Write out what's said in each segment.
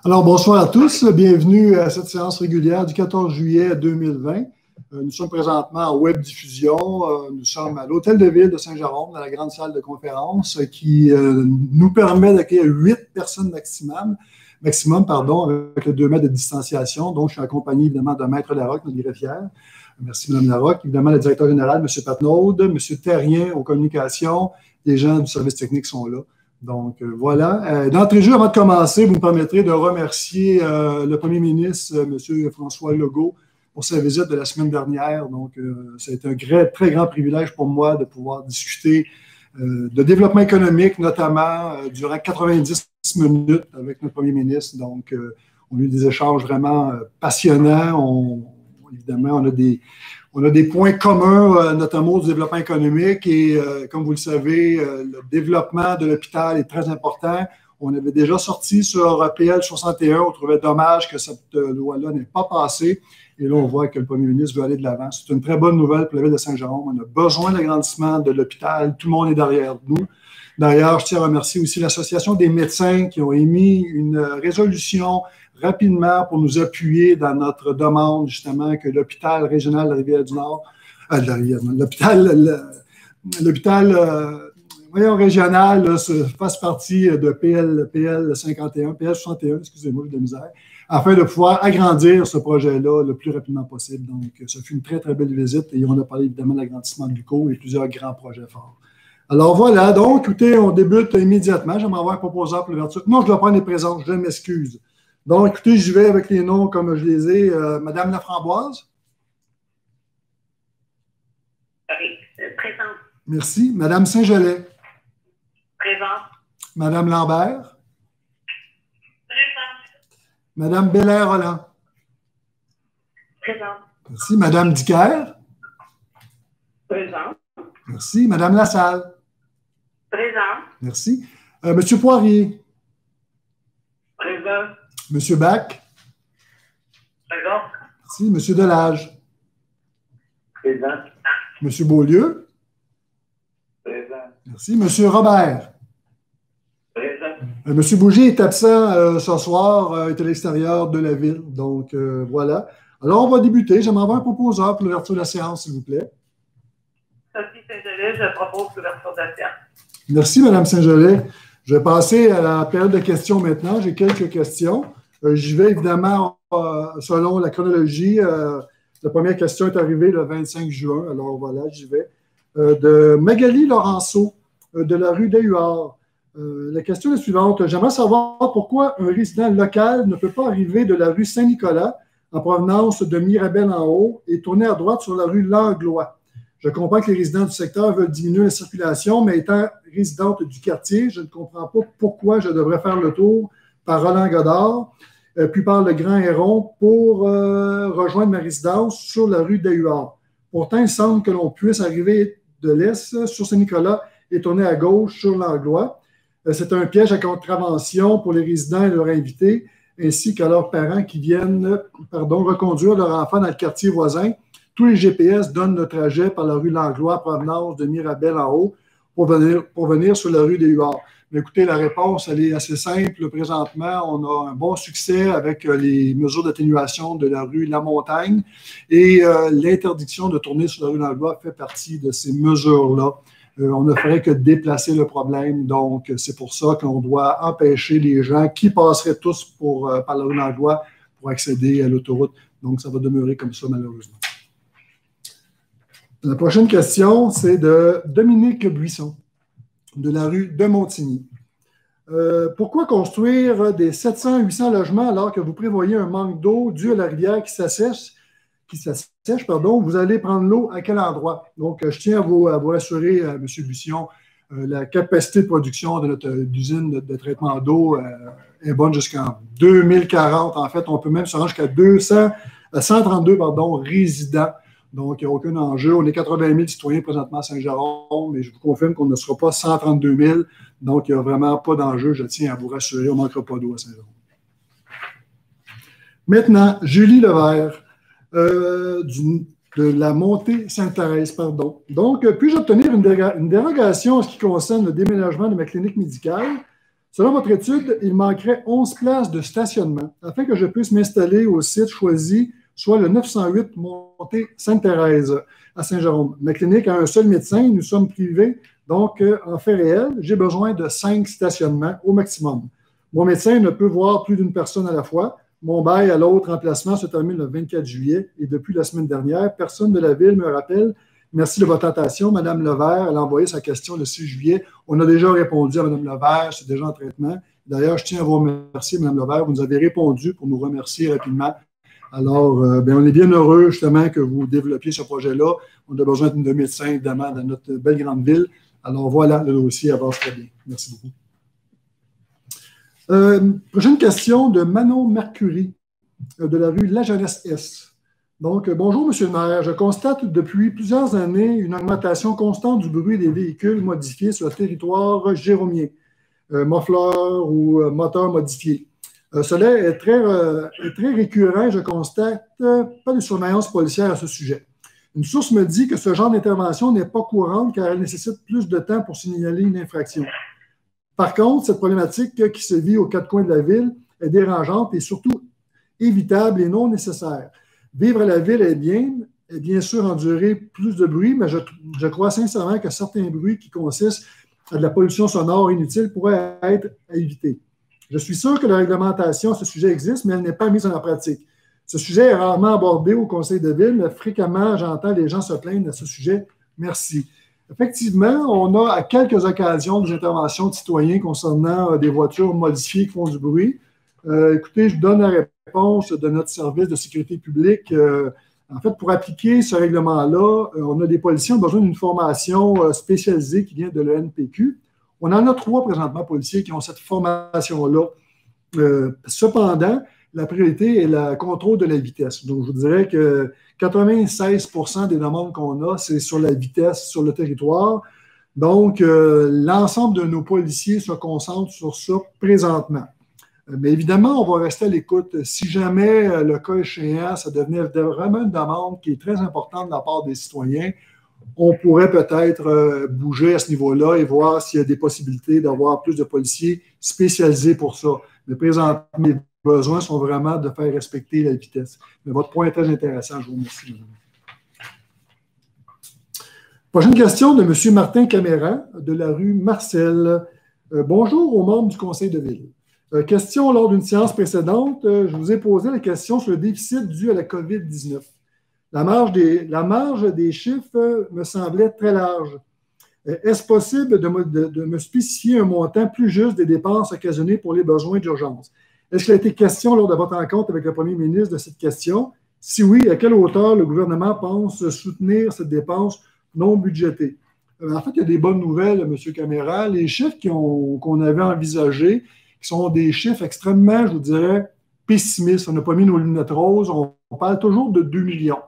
Alors, bonsoir à tous. Bienvenue à cette séance régulière du 14 juillet 2020. Nous sommes présentement en web diffusion. Nous sommes à l'Hôtel de Ville de Saint-Jérôme, dans la grande salle de conférence, qui nous permet d'accueillir 8 personnes maximum, avec le 2 mètres de distanciation. Donc, je suis accompagné évidemment de Maître Larocque, notre greffière. Merci, Mme Larocque. Évidemment, le directeur général, M. Patnaud, M. Terrien aux communications. Les gens du service technique sont là. Donc, voilà. D'entrée de jeu, avant de commencer, vous me permettrez de remercier le premier ministre, M. François Legault, pour sa visite de la semaine dernière. Donc, ça a été un très grand privilège pour moi de pouvoir discuter de développement économique, notamment durant 90 minutes avec notre premier ministre. Donc, on a eu des échanges vraiment passionnants. Évidemment, on a des points communs, notamment du développement économique et, comme vous le savez, le développement de l'hôpital est très important. On avait déjà sorti sur PL 61. On trouvait dommage que cette loi-là n'ait pas passé. Et là, on voit que le premier ministre veut aller de l'avant. C'est une très bonne nouvelle pour la ville de Saint-Jérôme. On a besoin d'agrandissement de l'hôpital. Tout le monde est derrière nous. D'ailleurs, je tiens à remercier aussi l'Association des médecins qui ont émis une résolution rapidement pour nous appuyer dans notre demande, justement, que l'hôpital régional de la Rivière-du-Nord, l'hôpital régional là, fasse partie de PL 51, PL 61, excusez-moi, j'ai de la misère, afin de pouvoir agrandir ce projet-là le plus rapidement possible. Donc, ça fut une très, très belle visite et on a parlé évidemment de l'agrandissement de l'UQO et plusieurs grands projets forts. Alors voilà, donc, écoutez, on débute immédiatement. J'aimerais avoir un proposeur pour l'ouverture. Non, je dois prendre les présences, je m'excuse. Donc, écoutez, j'y vais avec les noms comme je les ai. Madame Laframboise. Présente. Merci. Madame Saint-Gelais. Présente. Madame Lambert. Présente. Madame Belair-Rolland. Présente. Merci. Madame Dicker. Présente. Merci. Madame Lassalle. Présente. Merci. Monsieur Poirier. Présent. Monsieur Bach. Présent. Merci. Monsieur Delage. Présent. Monsieur Beaulieu. Présent. Merci. Monsieur Robert. Présent. Monsieur Bougie est absent ce soir, est à l'extérieur de la ville. Donc, voilà. Alors, on va débuter. J'aimerais avoir un proposeur pour l'ouverture de la séance, s'il vous plaît. Sophie Saint-Gelais, je propose l'ouverture de la séance. Merci, Mme Saint-Gelais. Je vais passer à la période de questions maintenant. J'ai quelques questions. J'y vais évidemment selon la chronologie. La première question est arrivée le 25 juin. Alors voilà, j'y vais. De Magali Laurenceau, de la rue d'Ahuard. La question est la suivante. J'aimerais savoir pourquoi un résident local ne peut pas arriver de la rue Saint-Nicolas en provenance de Mirabel-en-Haut et tourner à droite sur la rue Langlois. Je comprends que les résidents du secteur veulent diminuer la circulation, mais étant résidente du quartier, je ne comprends pas pourquoi je devrais faire le tour par Roland-Godard, puis par le Grand Héron pour rejoindre ma résidence sur la rue d'Ahuard. Pourtant, il semble que l'on puisse arriver de l'Est sur Saint-Nicolas et tourner à gauche sur Langlois. C'est un piège à contravention pour les résidents et leurs invités, ainsi qu'à leurs parents qui viennent reconduire leur enfant dans le quartier voisin. Tous les GPS donnent le trajet par la rue Langlois, provenance de Mirabel-en-Haut, pour venir sur la rue des Huards. Mais écoutez, la réponse, elle est assez simple. Présentement, on a un bon succès avec les mesures d'atténuation de la rue La Montagne et l'interdiction de tourner sur la rue Langlois fait partie de ces mesures-là. On ne ferait que déplacer le problème. Donc, c'est pour ça qu'on doit empêcher les gens qui passeraient tous par la rue Langlois pour accéder à l'autoroute. Donc, ça va demeurer comme ça, malheureusement. La prochaine question, c'est de Dominique Buisson, de la rue de Montigny. Pourquoi construire des 700-800 logements alors que vous prévoyez un manque d'eau dû à la rivière qui s'assèche, vous allez prendre l'eau à quel endroit? Donc, je tiens à vous assurer, M. Buisson, la capacité de production de notre usine de traitement d'eau est bonne jusqu'en 2040. En fait, on peut même se rendre jusqu'à 132 résidents. Donc, il n'y a aucun enjeu. On est 80 000 citoyens présentement à Saint-Jérôme, mais je vous confirme qu'on ne sera pas 132 000. Donc, il n'y a vraiment pas d'enjeu. Je tiens à vous rassurer, on ne manquera pas d'eau à Saint-Jérôme. Maintenant, Julie Levert, de la montée Sainte-Thérèse, pardon. Donc, puis-je obtenir une dérogation en ce qui concerne le déménagement de ma clinique médicale? Selon votre étude, il manquerait 11 places de stationnement afin que je puisse m'installer au site choisi, soit le 908 Montée Sainte-Thérèse à Saint-Jérôme. Ma clinique a un seul médecin, nous sommes privés, donc en fait réel, j'ai besoin de 5 stationnements au maximum. Mon médecin ne peut voir plus d'une personne à la fois. Mon bail à l'autre emplacement se termine le 24 juillet et depuis la semaine dernière, personne de la ville me rappelle. Merci de votre attention. Mme Levert, elle a envoyé sa question le 6 juillet. On a déjà répondu à Mme Levert, c'est déjà en traitement. D'ailleurs, je tiens à vous remercier, Mme Levert. Vous nous avez répondu pour nous remercier rapidement. Alors, on est bien heureux justement que vous développiez ce projet-là. On a besoin de médecins, évidemment, dans notre belle grande ville. Alors voilà, le dossier avance très bien. Merci beaucoup. Prochaine question de Manon Mercury, de la rue La Jeunesse S. Donc, bonjour, M. le maire. Je constate depuis plusieurs années une augmentation constante du bruit des véhicules modifiés sur le territoire jérômien, muffleurs ou moteurs modifiés. Cela est très récurrent, je constate, pas de surveillance policière à ce sujet. Une source me dit que ce genre d'intervention n'est pas courante car elle nécessite plus de temps pour signaler une infraction. Par contre, cette problématique qui se vit aux quatre coins de la ville est dérangeante et surtout évitable et non nécessaire. Vivre à la ville est bien sûr endurer plus de bruit, mais je crois sincèrement que certains bruits qui consistent à de la pollution sonore inutile pourraient être à éviter. Je suis sûr que la réglementation à ce sujet existe, mais elle n'est pas mise en pratique. Ce sujet est rarement abordé au conseil de ville, mais fréquemment, j'entends les gens se plaindre à ce sujet. Merci. Effectivement, on a à quelques occasions des interventions de citoyens concernant des voitures modifiées qui font du bruit. Écoutez, je vous donne la réponse de notre service de sécurité publique. En fait, pour appliquer ce règlement-là, on a des policiers qui ont besoin d'une formation spécialisée qui vient de l'ENPQ. On en a 3 présentement policiers qui ont cette formation-là. Cependant, la priorité est le contrôle de la vitesse. Donc, je vous dirais que 96% des demandes qu'on a, c'est sur la vitesse sur le territoire. Donc, l'ensemble de nos policiers se concentrent sur ça présentement. Mais évidemment, on va rester à l'écoute. Si jamais le cas échéant, ça devenait vraiment une demande qui est très importante de la part des citoyens, on pourrait peut-être bouger à ce niveau-là et voir s'il y a des possibilités d'avoir plus de policiers spécialisés pour ça. Mais présentement, les besoins sont vraiment de faire respecter la vitesse. Mais votre point est très intéressant. Je vous remercie. Prochaine question de M. Martin Caméra, de la rue Marcel. Bonjour aux membres du conseil de ville. Question lors d'une séance précédente, je vous ai posé la question sur le déficit dû à la COVID-19. La marge des chiffres me semblait très large. Est-ce possible de me spécifier un montant plus juste des dépenses occasionnées pour les besoins d'urgence? Est-ce qu'il a été question lors de votre rencontre avec le premier ministre de cette question? Si oui, à quelle hauteur le gouvernement pense soutenir cette dépense non budgétée? En fait, il y a des bonnes nouvelles, M. Caméra. Les chiffres qu'on avait envisagés, qui sont des chiffres extrêmement, je vous dirais, pessimistes. On n'a pas mis nos lunettes roses. On parle toujours de 2 millions.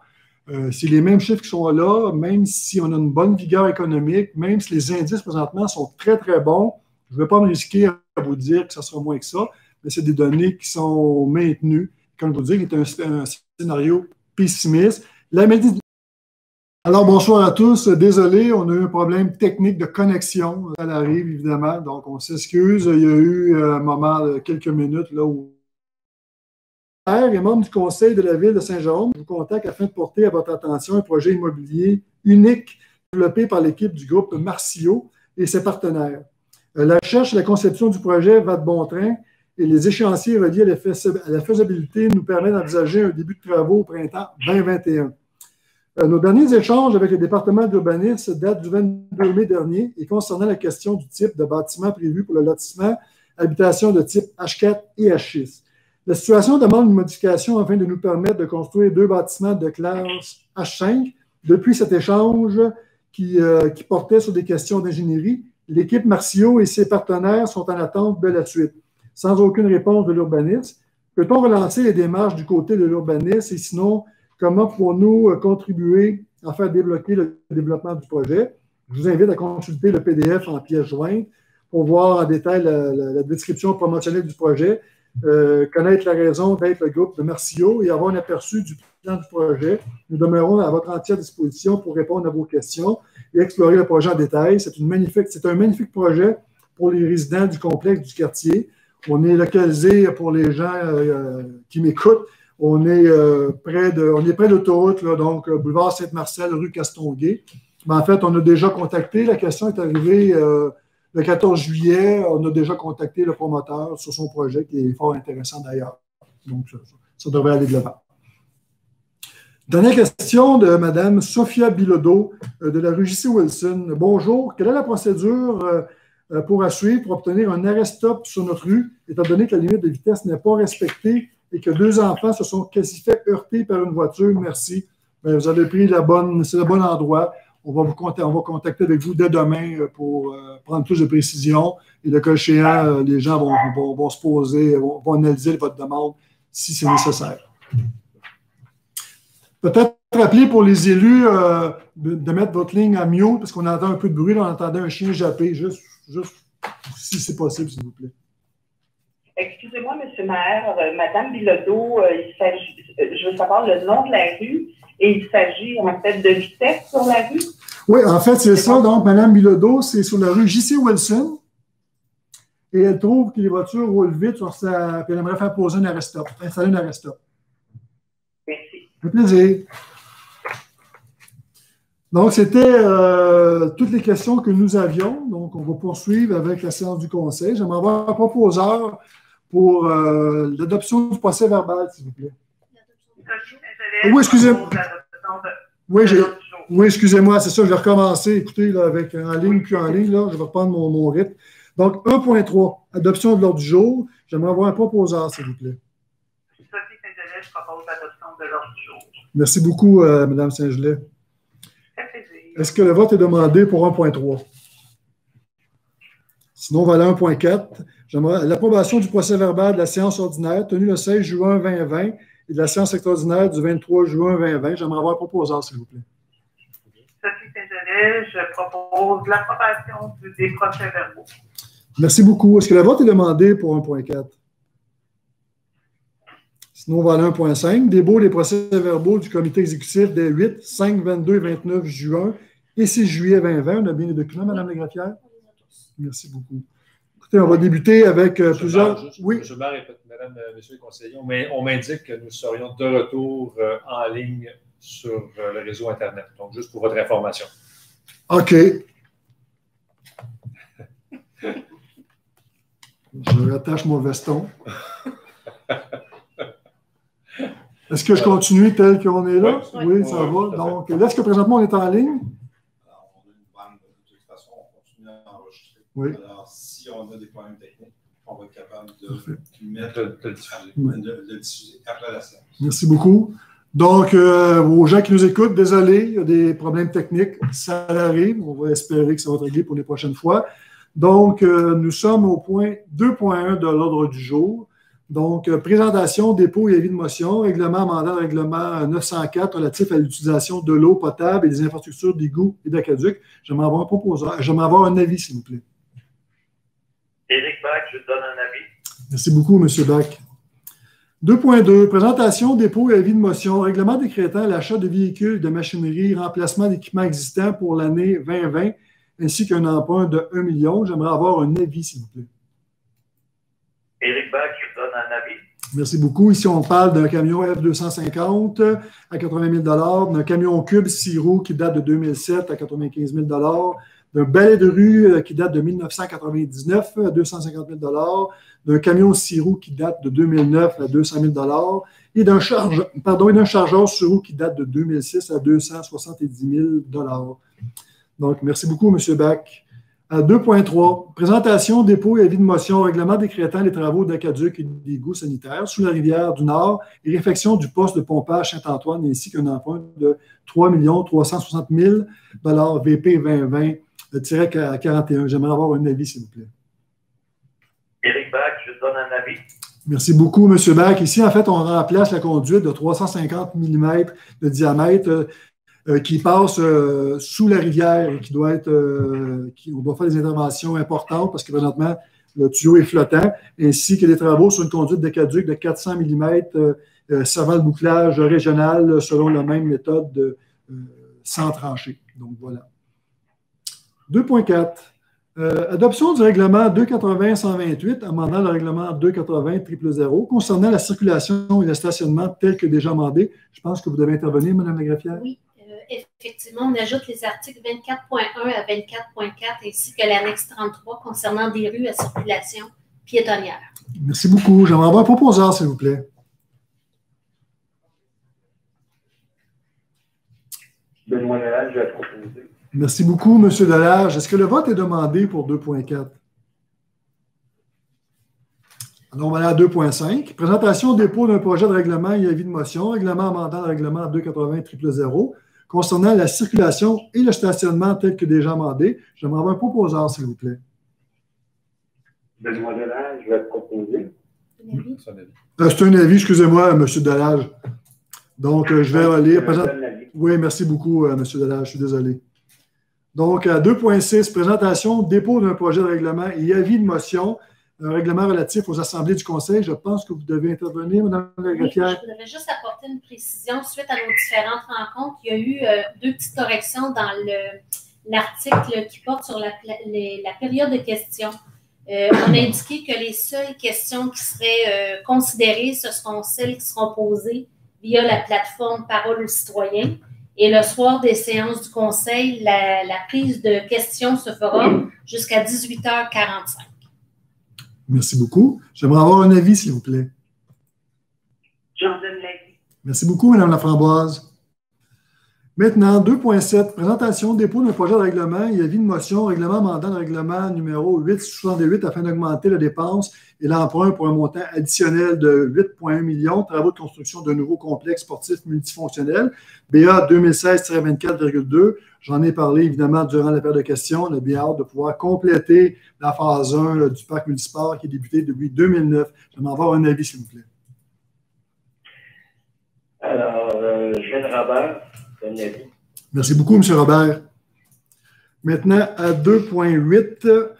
C'est les mêmes chiffres qui sont là, même si on a une bonne vigueur économique, même si les indices présentement sont très, très bons. Je ne vais pas me risquer à vous dire que ça sera moins que ça, mais c'est des données qui sont maintenues. Comme je vous dis, c'est un scénario pessimiste. Alors, bonsoir à tous. Désolé, on a eu un problème technique de connexion. Ça arrive, évidemment, donc on s'excuse. Il y a eu un moment de quelques minutes là où et membre du conseil de la ville de Saint-Jérôme, je vous contacte afin de porter à votre attention un projet immobilier unique développé par l'équipe du groupe Marcio et ses partenaires. La recherche et la conception du projet va de bon train et les échéanciers reliés à la faisabilité nous permettent d'envisager un début de travaux au printemps 2021. Nos derniers échanges avec le département d'urbanisme datent du 22 mai dernier et concernant la question du type de bâtiment prévu pour le lotissement habitation de type H4 et H6. La situation demande une modification afin de nous permettre de construire 2 bâtiments de classe H5. Depuis cet échange qui portait sur des questions d'ingénierie, l'équipe Marcio et ses partenaires sont en attente de la suite. Sans aucune réponse de l'urbanisme, peut-on relancer les démarches du côté de l'urbanisme et sinon, comment pouvons-nous contribuer à faire débloquer le développement du projet? Je vous invite à consulter le PDF en pièce jointe pour voir en détail la description promotionnelle du projet. Connaître la raison d'être le groupe de Marcio et avoir un aperçu du plan du projet. Nous demeurons à votre entière disposition pour répondre à vos questions et explorer le projet en détail. C'est un magnifique projet pour les résidents du complexe du quartier. On est localisé pour les gens qui m'écoutent. On est près de l'autoroute, donc boulevard Saint-Marcel, rue Castonguay. Mais en fait, on a déjà contacté. La question est arrivée le 14 juillet. On a déjà contacté le promoteur sur son projet qui est fort intéressant d'ailleurs. Donc, ça devrait aller de l'avant. Dernière question de Mme Sophia Bilodeau de la rue J.C. Wilson. Bonjour. Quelle est la procédure pour suivre pour obtenir un arrêt-stop sur notre rue, étant donné que la limite de vitesse n'est pas respectée et que 2 enfants se sont quasi fait heurter par une voiture? Merci. Bien, vous avez pris c'est le bon endroit. On va contacter avec vous dès demain pour prendre plus de précisions. Et le cas échéant, les gens vont se poser, vont analyser votre demande si c'est nécessaire. Peut-être rappeler pour les élus de mettre votre ligne à mute parce qu'on entend un peu de bruit. Là, on entendait un chien japper, juste si c'est possible, s'il vous plaît. Excusez-moi, M. Maire, Mme Bilodeau, je veux savoir le nom de la rue et il s'agit en fait de vitesse sur la rue. Oui, en fait, c'est ça. Donc, Mme Bilodeau, c'est sur la rue J.C. Wilson et elle trouve que les voitures roulent vite sur sa. Puis elle aimerait faire poser un arrêt-stop, installer un arrêt-stop. Merci. Un plaisir. Donc, c'était toutes les questions que nous avions. Donc, on va poursuivre avec la séance du Conseil. J'aimerais avoir un proposeur pour l'adoption du procès verbal, s'il vous plaît. Oui, excusez-moi. Oui, excusez-moi, c'est ça, je vais recommencer. Écoutez, là, avec en ligne puis en ligne, là, je vais reprendre mon rythme. Donc, 1.3, adoption de l'ordre du jour. J'aimerais avoir un proposeur, s'il vous plaît. Sophie Saint-Gelais, je propose l'adoption de l'ordre du jour. Merci beaucoup, Mme Saint-Gelais. Est-ce que le vote est demandé pour 1.3? Sinon, on va aller à 1.4. J'aimerais l'approbation du procès verbal de la séance ordinaire tenue le 16 juin 2020 et de la séance extraordinaire du 23 juin 2020. J'aimerais avoir un proposeur, s'il vous plaît. Sophie Saint-Gelais, je propose l'approbation des procès-verbaux. Merci beaucoup. Est-ce que le vote est demandé pour 1.4? Sinon, on va aller à 1.5. Début des procès-verbaux du comité exécutif des 8, 5, 22 et 29 juin et 6 juillet 2020. On a bien les documents, Mme Lagraffière? Merci beaucoup. Écoutez, on va débuter avec plusieurs. Oui. Je me répète, Madame, Monsieur les conseillers, on m'indique que nous serions de retour en ligne sur le réseau Internet. Donc, juste pour votre information. OK. Je rattache mon veston. Est-ce que je continue tel qu'on est là? Oui, ça va. Donc, là, est-ce que présentement, on est en ligne? Alors, on a une bande, de toute façon, on continue à enregistrer. Oui. Alors, si on a des problèmes techniques, on va être capable de le diffuser après la séance. Merci beaucoup. Donc, aux gens qui nous écoutent, désolé, il y a des problèmes techniques. Ça arrive. On va espérer que ça va être réglé pour les prochaines fois. Donc, nous sommes au point 2.1 de l'ordre du jour. Donc, présentation, dépôt et avis de motion, règlement amendant règlement 904 relatif à l'utilisation de l'eau potable et des infrastructures d'égouts et d'aqueducs. J'aimerais avoir un proposeur. J'aimerais avoir un avis, s'il vous plaît. Éric Bach, je donne un avis. Merci beaucoup, M. Bach. 2.2, présentation, dépôt et avis de motion, règlement décrétant l'achat de véhicules, de machinerie, remplacement d'équipements existants pour l'année 2020, ainsi qu'un emprunt de 1 million. J'aimerais avoir un avis, s'il vous plaît. Éric Bach, je donne un avis. Merci beaucoup. Ici, on parle d'un camion F250 à 80 000 d'un camion Cube 6 roues qui date de 2007 à 95 000 d'un balai de rue qui date de 1999 à 250 000 d'un camion 6 roues qui date de 2009 à 200 000 et d'un chargeur sur roue qui date de 2006 à 270 000 Donc, merci beaucoup, M. Bach. À 2.3, présentation, dépôt et avis de motion, règlement décrétant les travaux d'aqueduc et d'égouts sanitaires sous la rivière du Nord et réfection du poste de pompage Saint-Antoine ainsi qu'un emprunt de 3 360 000 VP 2020-41. J'aimerais avoir un avis, s'il vous plaît. Éric Bach, je donne un avis. Merci beaucoup, M. Bach. Ici, en fait, on remplace la conduite de 350 mm de diamètre qui passe sous la rivière et qui doit être, on doit faire des interventions importantes parce que présentement, le tuyau est flottant, ainsi que des travaux sur une conduite d'aqueduc de 400 mm servant le bouclage régional selon la même méthode sans tranchée. Donc, voilà. 2.4. Adoption du règlement 280-128, amendant le règlement 280-000 concernant la circulation et le stationnement tel que déjà amendé. Je pense que vous devez intervenir, Mme Lagraffière. Oui, effectivement, on ajoute les articles 24.1 à 24.4 ainsi que l'annexe 33 concernant des rues à circulation piétonnière. Merci beaucoup. J'aimerais avoir un proposeur, s'il vous plaît. Benoît Delage, je vais proposer. Merci beaucoup, M. Delage. Est-ce que le vote est demandé pour 2.4? Alors, on va aller à 2.5. Présentation dépôt d'un projet de règlement et avis de motion, règlement amendant le règlement 280-000 concernant la circulation et le stationnement tel que déjà amendé. J'aimerais avoir un proposeur, s'il vous plaît. Benoît Delage, je vais proposer. C'est un avis, excusez-moi, M. Delage. Donc, je vais relire. Oui, merci beaucoup, M. Delage, je suis désolé. Donc, à 2.6, présentation, dépôt d'un projet de règlement et avis de motion, un règlement relatif aux assemblées du Conseil. Je pense que vous devez intervenir, Mme Lagraffière. Je voudrais juste apporter une précision suite à nos différentes rencontres. Il y a eu deux petites corrections dans l'article qui porte sur la période de questions. On a indiqué que les seules questions qui seraient considérées, ce seront celles qui seront posées via la plateforme Parole aux citoyens. Et le soir des séances du Conseil, la prise de questions se fera jusqu'à 18h45. Merci beaucoup. J'aimerais avoir un avis, s'il vous plaît. J'en donne l'avis. Merci beaucoup, Mme Laframboise. Maintenant, 2.7, présentation, dépôt d'un projet de règlement et avis de motion, règlement amendant le règlement numéro 868 afin d'augmenter la dépense et l'emprunt pour un montant additionnel de 8,1 millions, travaux de construction d'un nouveau complexe sportif multifonctionnel, BA 2016-24,2. J'en ai parlé évidemment durant la période de questions. On a bien hâte de pouvoir compléter la phase 1 du parc multisport qui est débuté depuis 2009. J'aimerais avoir un avis, s'il vous plaît. Alors, Jeanne Robert. Merci beaucoup, M. Robert. Maintenant, à 2.8,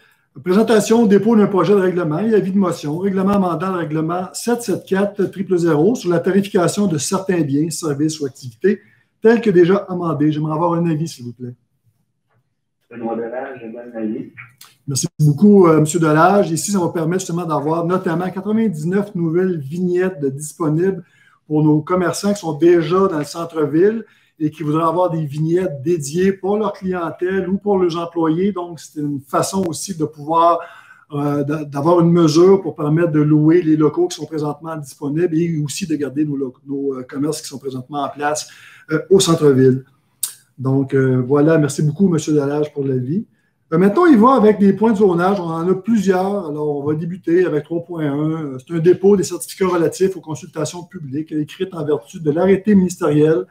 présentation, dépôt d'un projet de règlement et avis de motion, règlement amendant le règlement 774-000 sur la tarification de certains biens, services ou activités, tels que déjà amendés. J'aimerais avoir un avis, s'il vous plaît. Benoît Delage, je donne l'avis. Merci beaucoup, M. Delage. Ici, ça va permettre justement d'avoir notamment 99 nouvelles vignettes disponibles pour nos commerçants qui sont déjà dans le centre-ville et qui voudraient avoir des vignettes dédiées pour leur clientèle ou pour leurs employés. Donc, c'est une façon aussi de pouvoir d'avoir une mesure pour permettre de louer les locaux qui sont présentement disponibles et aussi de garder nos commerces qui sont présentement en place au centre-ville. Donc, voilà. Merci beaucoup, M. Delage, pour l'avis. Maintenant, il va avec des points de zonage. On en a plusieurs. Alors, on va débuter avec 3.1. C'est un dépôt des certificats relatifs aux consultations publiques écrites en vertu de l'arrêté ministériel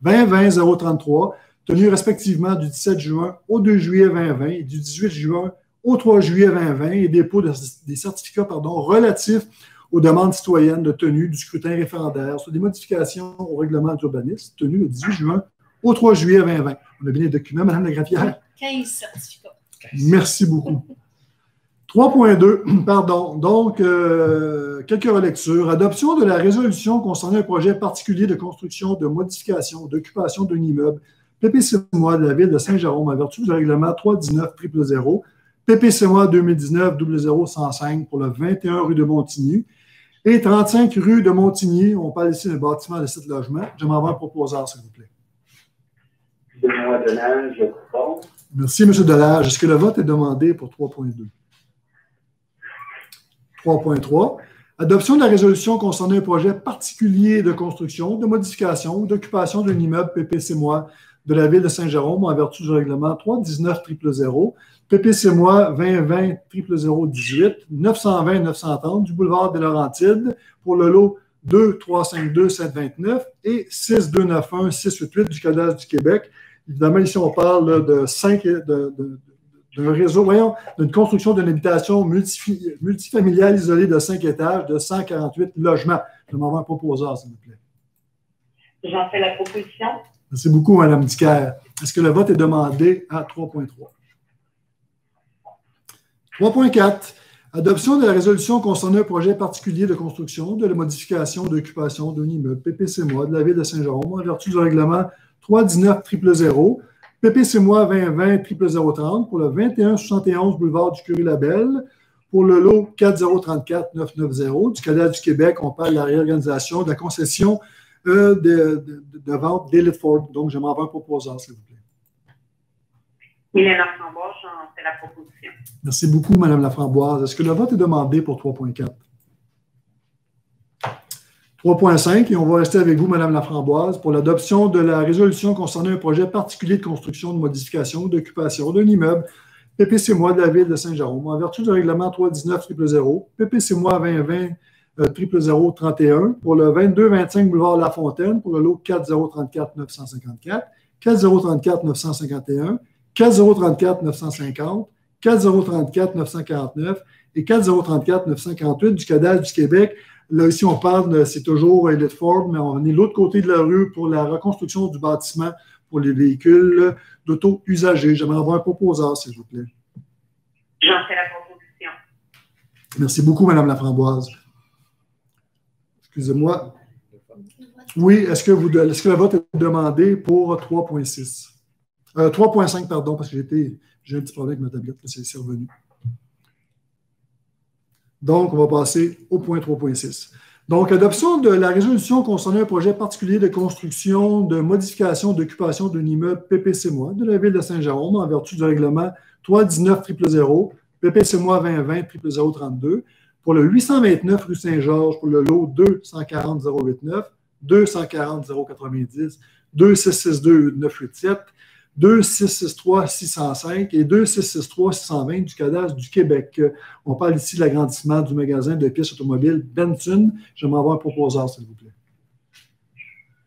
2020-033, tenu respectivement du 17 juin au 2 juillet 2020 et du 18 juin au 3 juillet 2020 et dépôt des certificats relatifs aux demandes citoyennes de tenue du scrutin référendaire sur des modifications au règlement d'urbanisme tenu le 18 juin au 3 juillet 2020. On a bien les documents, Mme Lagraffière? 15 certificats. Merci beaucoup. 3.2, pardon. Donc, quelques relectures. Adoption de la résolution concernant un projet particulier de construction, de modification, d'occupation d'un immeuble, PPC-MOI de la ville de Saint-Jérôme, en vertu du règlement 319-000, PPC-MOI 2019-00105 pour le 21 rue de Montigny et 35 rue de Montigny. On parle ici d'un bâtiment de 7 logements. J'aimerais avoir un proposeur, s'il vous plaît. Benoît Delage, je propose. Merci, M. Delage. Est-ce que le vote est demandé pour 3.2? 3.3. Adoption de la résolution concernant un projet particulier de construction, de modification ou d'occupation d'un immeuble PPC-MOI de la ville de Saint-Jérôme en vertu du règlement 319-000, PPC-MOI 2020-018, 920-930 du boulevard des Laurentides pour le lot 2-352-729 et 6-291-688 du cadastre du Québec. Évidemment, ici, on parle d'un réseau, d'une construction d'une habitation multifamiliale isolée de 5 étages de 148 logements. Je vais m'envoyer un proposeur, s'il vous plaît. J'en fais la proposition. Merci beaucoup, Mme Dicker. Est-ce que le vote est demandé à 3.3? 3.4. Adoption de la résolution concernant un projet particulier de construction, de la modification, d'occupation d'un immeuble PPC-MOI de la ville de Saint-Jérôme en vertu du règlement 319-000, PPC-moi 2020 00030 pour le 2171 boulevard du Curie-Labelle. Pour le lot 4034 990 du Canada du Québec, on parle de la réorganisation de la concession de vente d'Elite Ford. Donc, j'aimerais avoir un proposeur, s'il vous plaît. Mylène Laframboise, j'en fais la proposition. Merci beaucoup, Mme Laframboise. Est-ce que le vote est demandé pour 3.4? 3.5, et on va rester avec vous, Mme Laframboise, pour l'adoption de la résolution concernant un projet particulier de construction, de modification ou d'occupation d'un immeuble PPC-moi de la ville de Saint-Jérôme, en vertu du règlement 319 000, PPC-moi 2020 00031 pour le 2225 boulevard La Fontaine pour le lot 4034 954, 4034 951, 4034 950, 4034 949 et 4034 948 du cadastre du Québec. Là, ici, on parle, c'est toujours Elite Ford, mais on est de l'autre côté de la rue pour la reconstruction du bâtiment pour les véhicules d'auto usagés. J'aimerais avoir un proposeur, s'il vous plaît. J'en fais la proposition. Merci beaucoup, Mme Laframboise. Excusez-moi. Oui, est-ce que le vote est demandé pour 3.6? 3.5, pardon, parce que j'ai un petit problème avec ma tablette, c'est revenu. Donc, on va passer au point 3.6. Donc, adoption de la résolution concernant un projet particulier de construction, de modification, d'occupation d'un immeuble PPC-moi de la ville de Saint-Jérôme en vertu du règlement 319 000, PPC-moi 2020 00032 pour le 829 rue Saint-Georges pour le lot 240 089, 240 090, 2662 987, 2663 605 et 2663 620 du cadastre du Québec. On parle ici de l'agrandissement du magasin de pièces automobiles Benson. J'aimerais avoir un proposeur, s'il vous plaît.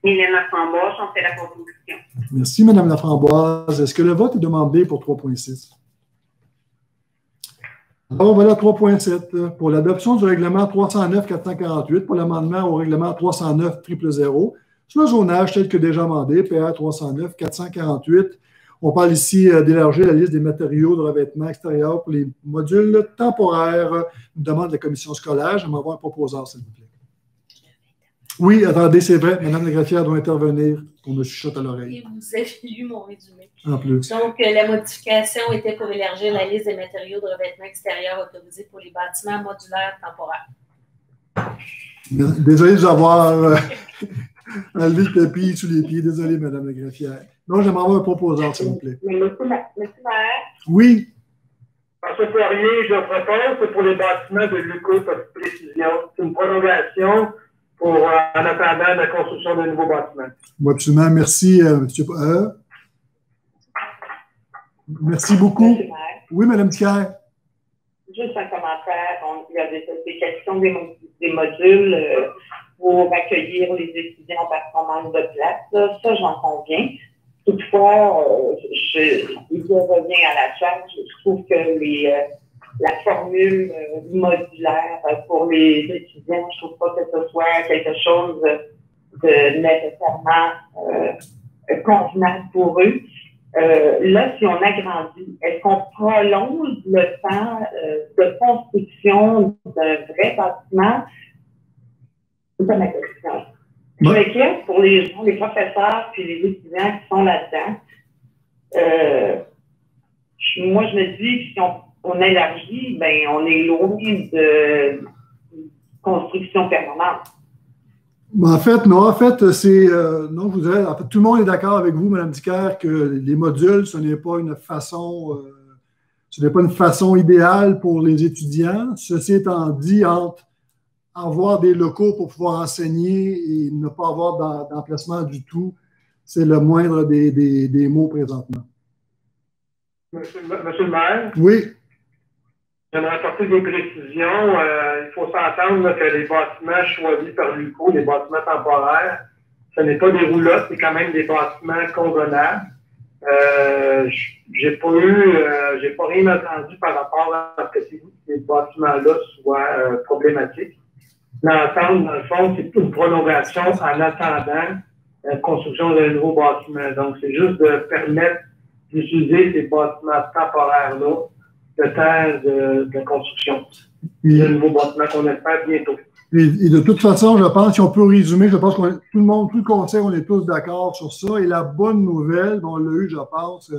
Mylène Laframboise, j'en fais la proposition. Merci, Mme Laframboise. Est-ce que le vote est demandé pour 3.6? Alors, voilà 3.7 pour l'adoption du règlement 309-448 pour l'amendement au règlement 309 000 sur le zonage tel que déjà amendé, PR 309-448. On parle ici d'élargir la liste des matériaux de revêtement extérieur pour les modules temporaires. Une demande de la commission scolaire. J'aimerais avoir un proposeur, s'il vous plaît. Oui, attendez, c'est vrai. Mme la greffière doit intervenir. On me chuchote à l'oreille. Et vous avez lu mon résumé. En plus. Donc, la modification était pour élargir la liste des matériaux de revêtement extérieur autorisés pour les bâtiments modulaires temporaires. Désolé de vous avoir enlevé le tapis sous les pieds. Désolé, Mme la greffière. Non, j'aimerais avoir un proposeur, s'il vous plaît. Monsieur Maire. Oui. François Poirier, je propose, c'est pour les bâtiments de Luco, pour précision. C'est une prolongation pour, en attendant la construction d'un nouveau bâtiment. Oui, absolument. Merci, M. Merci beaucoup. Oui, Mme Thiers. Juste un commentaire. Il y a des questions des modules pour accueillir les étudiants parce qu'on manque de place. Ça, j'en conviens. Toutefois, il revient à la charge. Je trouve que la formule modulaire pour les étudiants, je ne trouve pas que ce soit quelque chose de nécessairement convenable pour eux. Là, si on agrandit, est-ce qu'on prolonge le temps de construction d'un vrai bâtiment? C'est ça ma question. Je m'inquiète pour les gens, les professeurs puis les étudiants qui sont là-dedans. Moi, je me dis que si on élargit, ben, on est loin de construction permanente. En fait, non. En fait, c'est. Non, je vous dirais, en fait, tout le monde est d'accord avec vous, Mme Dicker, que les modules, ce n'est pas une façon. Ce n'est pas une façon idéale pour les étudiants. Ceci étant dit, entre avoir des locaux pour pouvoir enseigner et ne pas avoir d'emplacement du tout, c'est le moindre des mots présentement. Monsieur le maire? Oui. J'aimerais apporter des précisions. Il faut s'entendre que les bâtiments choisis par l'UQO, les bâtiments temporaires, ce n'est pas des roulottes, c'est quand même des bâtiments convenables. J'ai pas rien entendu par rapport à ce que ces bâtiments-là soient problématiques. L'entente, dans le fond, c'est une prolongation en attendant la construction d'un nouveau bâtiment. Donc, c'est juste de permettre d'utiliser ces bâtiments temporaires-là le temps de construction. Oui. Un nouveau bâtiment qu'on espère bientôt. Et de toute façon, je pense, si on peut résumer, je pense que tout le monde, tout le conseil, on est tous d'accord sur ça. Et la bonne nouvelle, on l'a eu, je pense,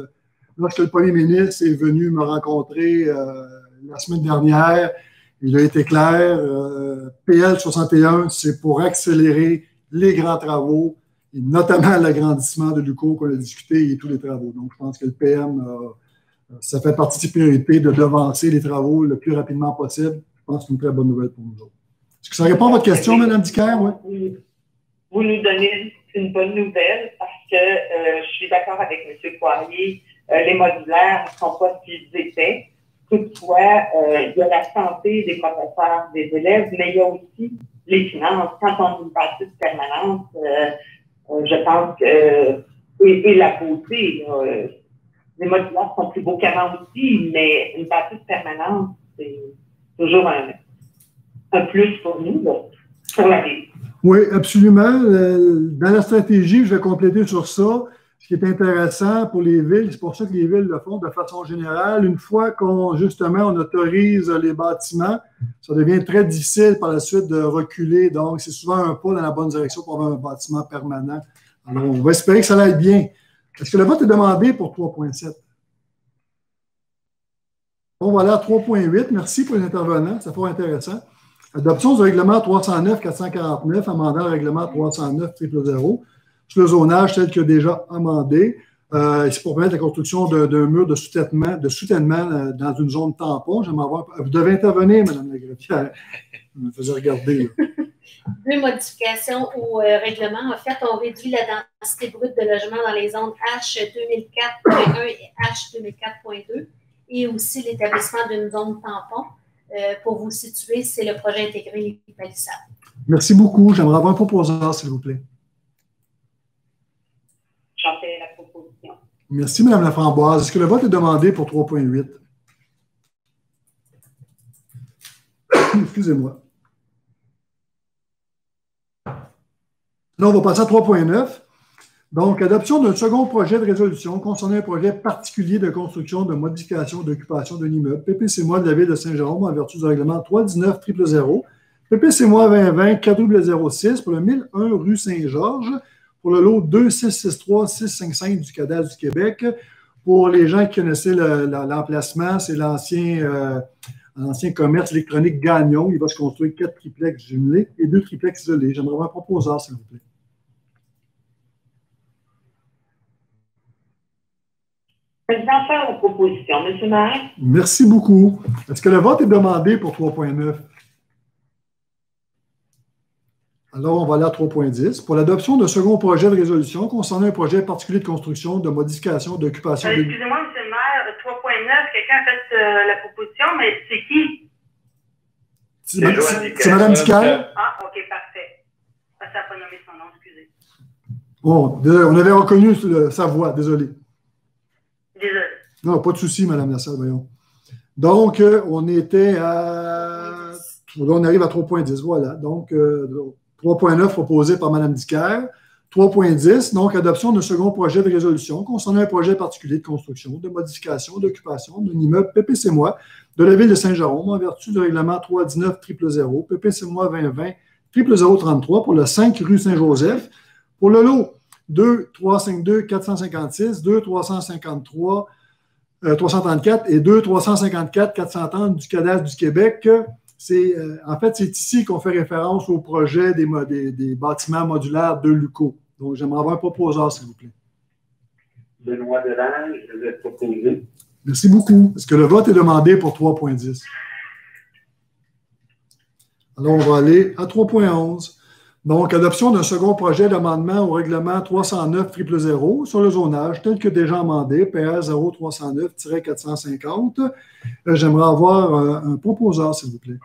lorsque le premier ministre est venu me rencontrer la semaine dernière, il a été clair, PL 61, c'est pour accélérer les grands travaux, et notamment l'agrandissement de l'UQO qu'on a discuté et tous les travaux. Donc, je pense que le PM, ça fait partie de ses priorités de devancer les travaux le plus rapidement possible. Je pense que c'est une très bonne nouvelle pour nous autres. Est-ce que ça répond à votre question, Mme Dicker? Oui. Vous nous donnez une bonne nouvelle parce que je suis d'accord avec M. Poirier. Les modulaires ne sont pas ce qu'ils étaient. Toutefois, il y a la santé des professeurs, des élèves, mais il y a aussi les finances. Quand on a une bâtisse permanente, je pense que, et la beauté, les modulaires sont plus beaux qu'avant aussi, mais une bâtisse permanente, c'est toujours un plus pour nous, là, pour la ville. Oui, absolument. Dans la stratégie, je vais compléter sur ça. Ce qui est intéressant pour les villes, c'est pour ça que les villes le font de façon générale. Une fois justement, on autorise les bâtiments, ça devient très difficile par la suite de reculer. Donc, c'est souvent un pas dans la bonne direction pour avoir un bâtiment permanent. Alors, on va espérer que ça aille bien. Est-ce que le vote est demandé pour 3.7? On va aller à 3.8. Merci pour les intervenants. C'est fort intéressant. Adoption du règlement 309-449, amendant le règlement 309-000 sur le zonage tel que déjà amendé. C'est pour permettre la construction d'un mur de soutènement dans une zone tampon. Vous devez intervenir, Mme la greffière. Vous me faisiez regarder. Là. 2 modifications au règlement. En fait, on réduit la densité brute de logement dans les zones H 2004.1 et H 2004.2 et aussi l'établissement d'une zone tampon. Pour vous situer, c'est le projet intégré Les Palissades. Merci beaucoup. J'aimerais avoir un proposeur, s'il vous plaît. J'en fais la proposition. Merci, Mme Laframboise. Est-ce que le vote est demandé pour 3.8? Excusez-moi. Là, on va passer à 3.9. Donc, adoption d'un second projet de résolution concernant un projet particulier de construction, de modification, d'occupation d'un immeuble, PPC-moi de la ville de Saint-Jérôme en vertu du règlement 319-000, PPC-moi 2020-4006 pour le 1001 rue Saint-Georges, pour le lot 2663-655 du cadastre du Québec. Pour les gens qui connaissaient l'emplacement, c'est l'ancien commerce électronique Gagnon. Il va se construire 4 triplex jumelés et 2 triplex isolés. J'aimerais avoir un proposeur, s'il vous plaît. Président, faire la proposition. M. le maire. Merci beaucoup. Est-ce que le vote est demandé pour 3.9? Alors, on va aller à 3.10. Pour l'adoption d'un second projet de résolution concernant un projet particulier de construction, de modification, d'occupation... Excusez-moi, M. le maire, 3.9, quelqu'un a fait la proposition, mais c'est qui? C'est Mme Dicker. Ah, OK, parfait. Ça n'a pas nommé son nom, excusez. Bon, on avait reconnu sa voix, désolé. Désolé. Non, pas de souci, Mme Lassalle, voyons. Donc, on était à... Là, on arrive à 3.10, voilà. Donc, 3.9 proposé par Mme Dicker. 3.10, donc, adoption d'un second projet de résolution concernant un projet particulier de construction, de modification, d'occupation d'un immeuble PPC-moi de la ville de Saint-Jérôme en vertu du règlement 319-000, PPC-moi 2020-0033 pour le 5 rue Saint-Joseph, pour le lot 2-352-456, 2-353, 334 et 2-354-430 du cadastre du Québec. En fait, c'est ici qu'on fait référence au projet des bâtiments modulaires de l'UQO. Donc, j'aimerais avoir un proposeur, s'il vous plaît. Benoît Delange, je vais proposer. Merci beaucoup. Est-ce que le vote est demandé pour 3.10? Alors, on va aller à 3.11. Donc, adoption d'un second projet d'amendement au règlement 309-000 sur le zonage, tel que déjà amendé, PR 0309-450. J'aimerais avoir un proposeur, s'il vous plaît.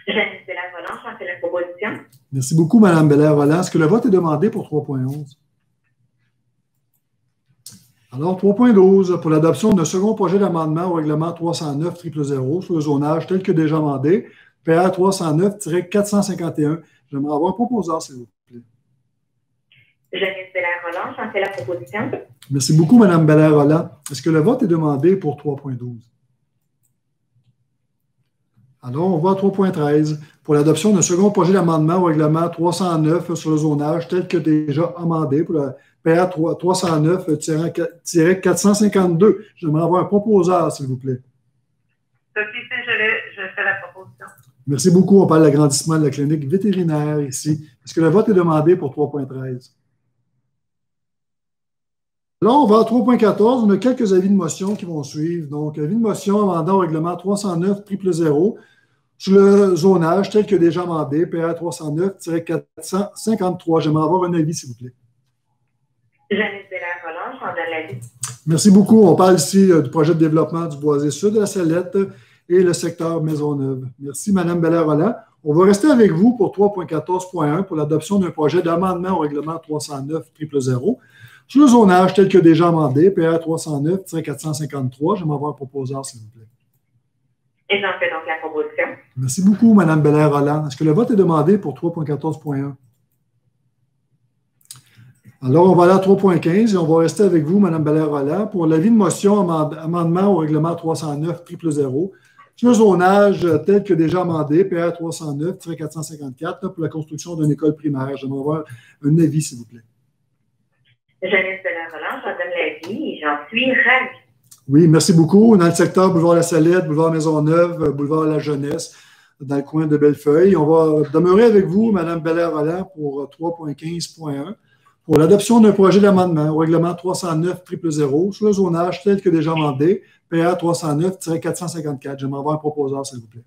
Janice Belair-Roland, j'en fais la proposition. Merci beaucoup, Mme Belair-Roland. Est-ce que le vote est demandé pour 3.11? Alors, 3.12, pour l'adoption d'un second projet d'amendement au règlement 309-000 sur le zonage, tel que déjà amendé, PR 309-451. J'aimerais avoir un proposeur, s'il vous plaît. Janice Belair-Roland, j'en fais la proposition. Merci beaucoup, Mme Belair-Roland. Est-ce que le vote est demandé pour 3.12? Alors, on va à 3.13 pour l'adoption d'un second projet d'amendement au règlement 309 sur le zonage tel que déjà amendé pour la PA 309-452. J'aimerais avoir un proposeur, s'il vous plaît. Sophie Saint-Gelais, je fais la proposition. Merci beaucoup. On parle de l'agrandissement de la clinique vétérinaire ici. Est-ce que le vote est demandé pour 3.13? Là, on va à 3.14. On a quelques avis de motion qui vont suivre. Donc, avis de motion amendant au règlement 309-000 sur le zonage tel que déjà amendé, PA 309-453. J'aimerais avoir un avis, s'il vous plaît. Janice Belair-Roland, j'en donne l'avis. Merci beaucoup. On parle ici du projet de développement du Boisé Sud de la Salette et le secteur Maisonneuve. Merci, Mme Belair-Roland. On va rester avec vous pour 3.14.1 pour l'adoption d'un projet d'amendement au règlement 309-000 sur le zonage tel que déjà amendé, PA 309-453. J'aimerais avoir un proposeur, s'il vous plaît. Et j'en fais donc la proposition. Merci beaucoup, Mme Belair-Roland. Est-ce que le vote est demandé pour 3.14.1? Alors, on va aller à 3.15 et on va rester avec vous, Mme Belair-Roland, pour l'avis de motion amendement au règlement 309-000 sur le zonage tel que déjà amendé, PA 309-454 pour la construction d'une école primaire. J'aimerais avoir un avis, s'il vous plaît. Janice Belair-Roland, j'en donne l'avis et j'en suis ravie. Oui, merci beaucoup. Dans le secteur Boulevard La Salette, Boulevard Maisonneuve, Boulevard La Jeunesse, dans le coin de Bellefeuille. On va demeurer avec vous, Mme Belair-Roland, pour 3.15.1 pour l'adoption d'un projet d'amendement au règlement 309-000 sur le zonage tel que déjà amendé, PA 309-454. J'aimerais avoir un proposeur, s'il vous plaît.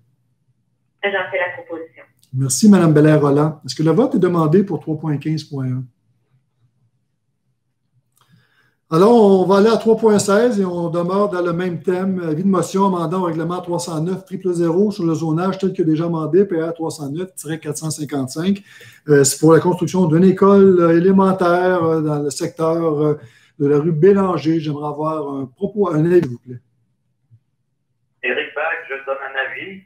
J'en fais la proposition. Merci, Mme Belair-Roland. Est-ce que le vote est demandé pour 3.15.1? Alors, on va aller à 3.16 et on demeure dans le même thème. Avis de motion amendant au règlement 309-000 sur le zonage tel que déjà amendé, PA 309-455. C'est pour la construction d'une école élémentaire dans le secteur de la rue Bélanger. J'aimerais avoir un avis, s'il vous plaît. Éric Bach, je donne un avis.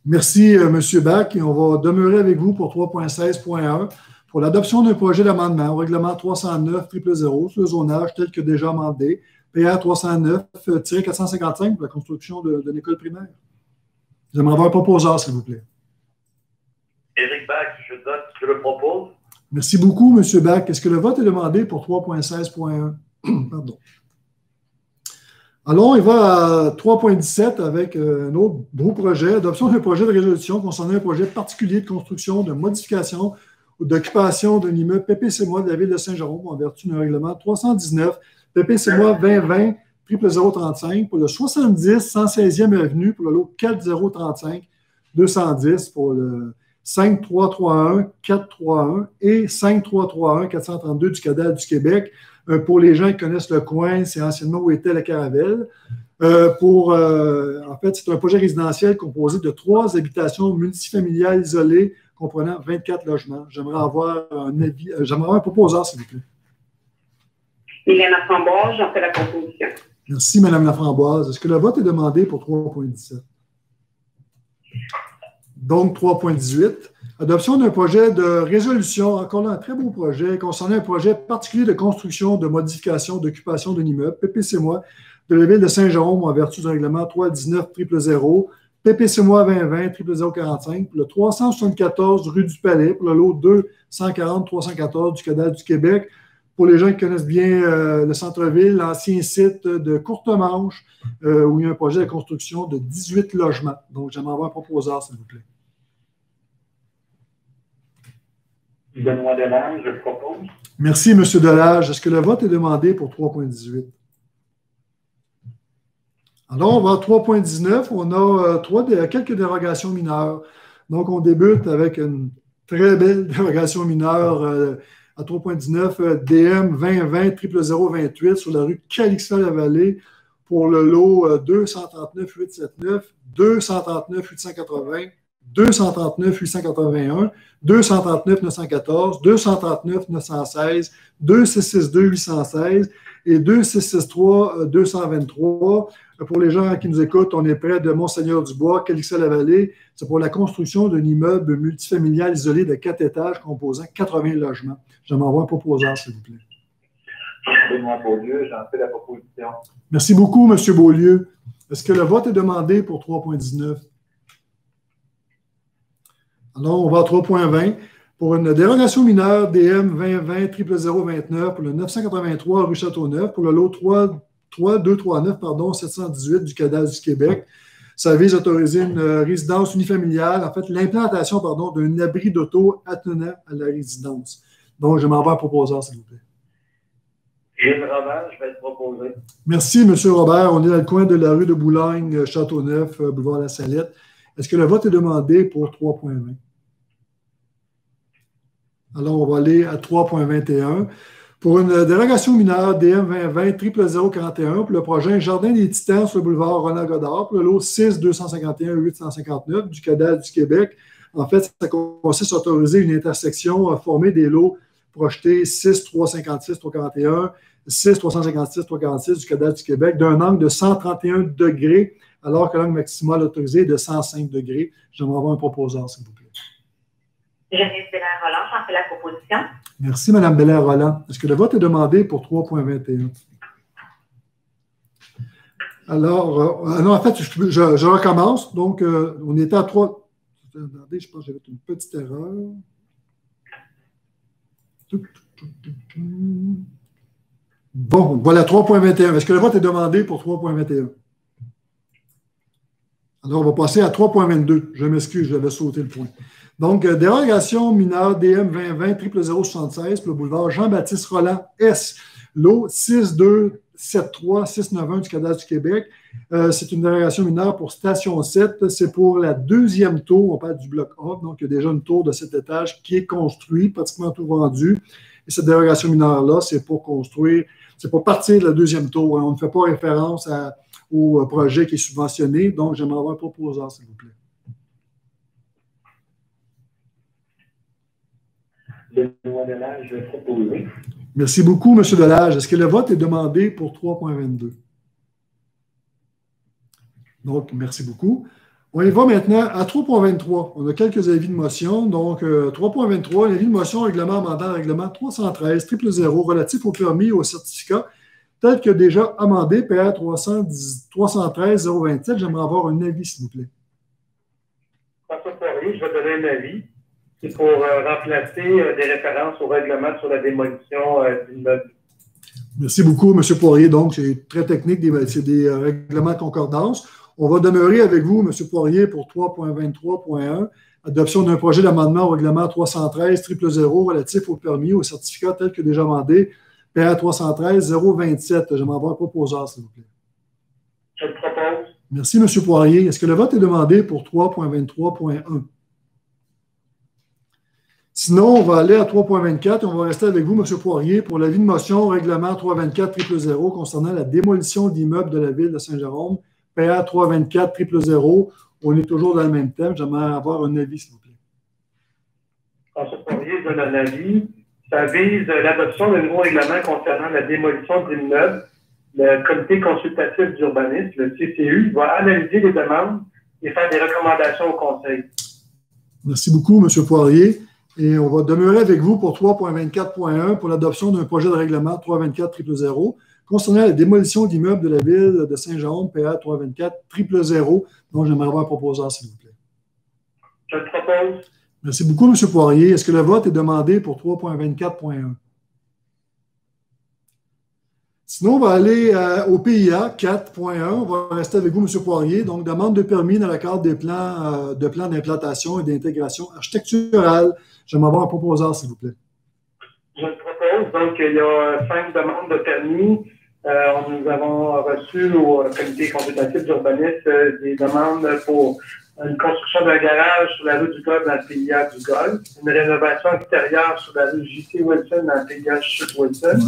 Merci, M. Bach. Et on va demeurer avec vous pour 3.16.1. Pour l'adoption d'un projet d'amendement au règlement 309-000 sur le zonage tel que déjà amendé, PA 309-455 pour la construction d'une école primaire. J'aimerais avoir un proposeur, s'il vous plaît. Éric Bach, je le propose. Merci beaucoup, M. Bach. Est-ce que le vote est demandé pour 3.16.1? Pardon. Alors, il va à 3.17 avec un autre beau projet, adoption d'un projet de résolution concernant un projet particulier de construction, de modification ou d'occupation d'un immeuble PPC-moi de la ville de Saint-Jérôme en vertu d'un règlement 319 PPC-moi 2020-035 pour le 70-116e avenue pour le lot 4035-210 pour le 5331-431 et 5331-432 du Cadastre du Québec. Pour les gens qui connaissent le coin, c'est anciennement où était la Caravelle. En fait, c'est un projet résidentiel composé de 3 habitations multifamiliales isolées comprenant 24 logements. J'aimerais avoir un avis, j'aimerais avoir un proposeur, s'il vous plaît. Mylène Laframboise, j'en fais la proposition. Merci, Mme Laframboise. Est-ce que le vote est demandé pour 3.17? Donc, 3.18. Adoption d'un projet de résolution, encore là, un très beau projet, concernant un projet particulier de construction, de modification, d'occupation d'un immeuble, PPC-moi, de la ville de Saint-Jérôme en vertu du règlement 319-000, PPC-moi 2020-045 pour le 374 rue du Palais, pour le lot 240-314 du Cadastre du Québec. Pour les gens qui connaissent bien le centre-ville, l'ancien site de Courtemanche, où il y a un projet de construction de 18 logements. Donc, j'aimerais avoir un proposeur, s'il vous plaît. Benoît Delage, je propose. Merci, M. Delage. Est-ce que le vote est demandé pour 3.18? Alors, on va à 3.19. On a quelques dérogations mineures. Donc, on débute avec une très belle dérogation mineure à 3.19, DM 2020-00028 sur la rue Calixa-la-Vallée pour le lot 239-879, 239-880, 239-881, 239-914, 239-916, 2662-816 et 2663-223. Pour les gens qui nous écoutent, on est près de Monseigneur-du-Bois, Calixa-la-Vallée. C'est pour la construction d'un immeuble multifamilial isolé de 4 étages composant 80 logements. J'aimerais avoir un proposeur, s'il vous plaît. Benoît Beaulieu, j'en fais la proposition. Merci beaucoup, M. Beaulieu. Est-ce que le vote est demandé pour 3.19? Alors, on va à 3.20. Pour une dérogation mineure DM 2020 0029 pour le 983 rue Châteauneuf, pour le lot 239 718 du cadastre du Québec. Ça vise à autoriser une résidence unifamiliale, en fait, l'implantation d'un abri d'auto attenant à la résidence. Donc, je m'en vais à proposeur, s'il vous plaît. Gilles Robert, je vais te proposer. Merci, M. Robert. On est dans le coin de la rue de Boulogne, Châteauneuf, boulevard La Salette. Est-ce que le vote est demandé pour 3.20? Alors, on va aller à 3.21. Pour une dérogation mineure DM 2020 0041 pour le projet Jardin des Titans sur le boulevard Roland-Godard, pour le lot 6 251 859 du cadastre du Québec. En fait, ça consiste à autoriser une intersection formée des lots projetés 6 356 341, 6 356 346 du cadastre du Québec d'un angle de 131 degrés, alors que l'angle maximal autorisé est de 105 degrés. J'aimerais avoir un proposeur, s'il vous plaît. Geneviève Belair-Roland, j'en fais la proposition. Merci, Mme Belair-Roland. Est-ce que le vote est demandé pour 3.21? Alors, non, en fait, je recommence. Donc, on était à 3. Attendez, je pense que j'avais une petite erreur. Bon, voilà, 3.21. Est-ce que le vote est demandé pour 3.21? Alors, on va passer à 3.22. Je m'excuse, j'avais sauté le point. Donc, dérogation mineure DM 2020 0076 pour le boulevard Jean-Baptiste Roland S. Lot 6273 691 du cadastre du Québec. C'est une dérogation mineure pour station 7. C'est pour la deuxième tour. On parle du bloc A. Donc, il y a déjà une tour de 7 étages qui est construite, pratiquement tout vendu. Et cette dérogation mineure-là, c'est pour construire, c'est pour partir de la deuxième tour. On ne fait pas référence au projet qui est subventionné. Donc, j'aimerais avoir un proposeur, s'il vous plaît. Benoît Delage, je vais te proposer. Merci beaucoup, M. Delage. Est-ce que le vote est demandé pour 3.22? Donc, merci beaucoup. On y va maintenant à 3.23. On a quelques avis de motion. Donc, 3.23, l'avis de motion règlement amendant le règlement 313 000 relatif au permis et au certificat, tel que déjà amendé, PR 313 027. J'aimerais avoir un avis, s'il vous plaît. François Poirier, je vais donner un avis. C'est pour remplacer des références au règlement sur la démolition d'immeubles. Merci beaucoup, M. Poirier. Donc, c'est très technique, c'est des règlements de concordance. On va demeurer avec vous, M. Poirier, pour 3.23.1, adoption d'un projet d'amendement au règlement 313 000 relatif au permis, au certificat tel que déjà amendé, PR 313 027. J'aimerais avoir un proposeur, s'il vous plaît. Je le propose. Merci, M. Poirier. Est-ce que le vote est demandé pour 3.23.1? Sinon, on va aller à 3.24 et on va rester avec vous, M. Poirier, pour l'avis de motion au règlement 324 000 concernant la démolition d'immeubles de la ville de Saint-Jérôme, PA 324 000. On est toujours dans le même thème. J'aimerais avoir un avis, s'il vous plaît. François Poirier donne un avis. Ça vise l'adoption d'un nouveau règlement concernant la démolition d'immeubles. Le Comité consultatif d'urbanisme, le CCU, va analyser les demandes et faire des recommandations au Conseil. Merci beaucoup, M. Poirier. Et on va demeurer avec vous pour 3.24.1 pour l'adoption d'un projet de règlement 324 000 concernant la démolition d'immeubles de la ville de Saint-Jérôme, PA 324 000. Donc, j'aimerais avoir un proposeur, s'il vous plaît. Je le propose. Merci beaucoup, M. Poirier. Est-ce que le vote est demandé pour 3.24.1? Sinon, on va aller au PIA 4.1. On va rester avec vous, M. Poirier. Donc, demande de permis dans le cadre des plans d'implantation et d'intégration architecturale. J'aimerais avoir un proposeur, s'il vous plaît. Je le propose. Donc, il y a 5 demandes de permis. Nous avons reçu au Comité consultatif d'urbanisme des demandes pour une construction d'un garage sur la rue du Golfe dans le PIA du Golfe, une rénovation extérieure sur la rue J.C. Wilson dans le PIA Chute-Wilson.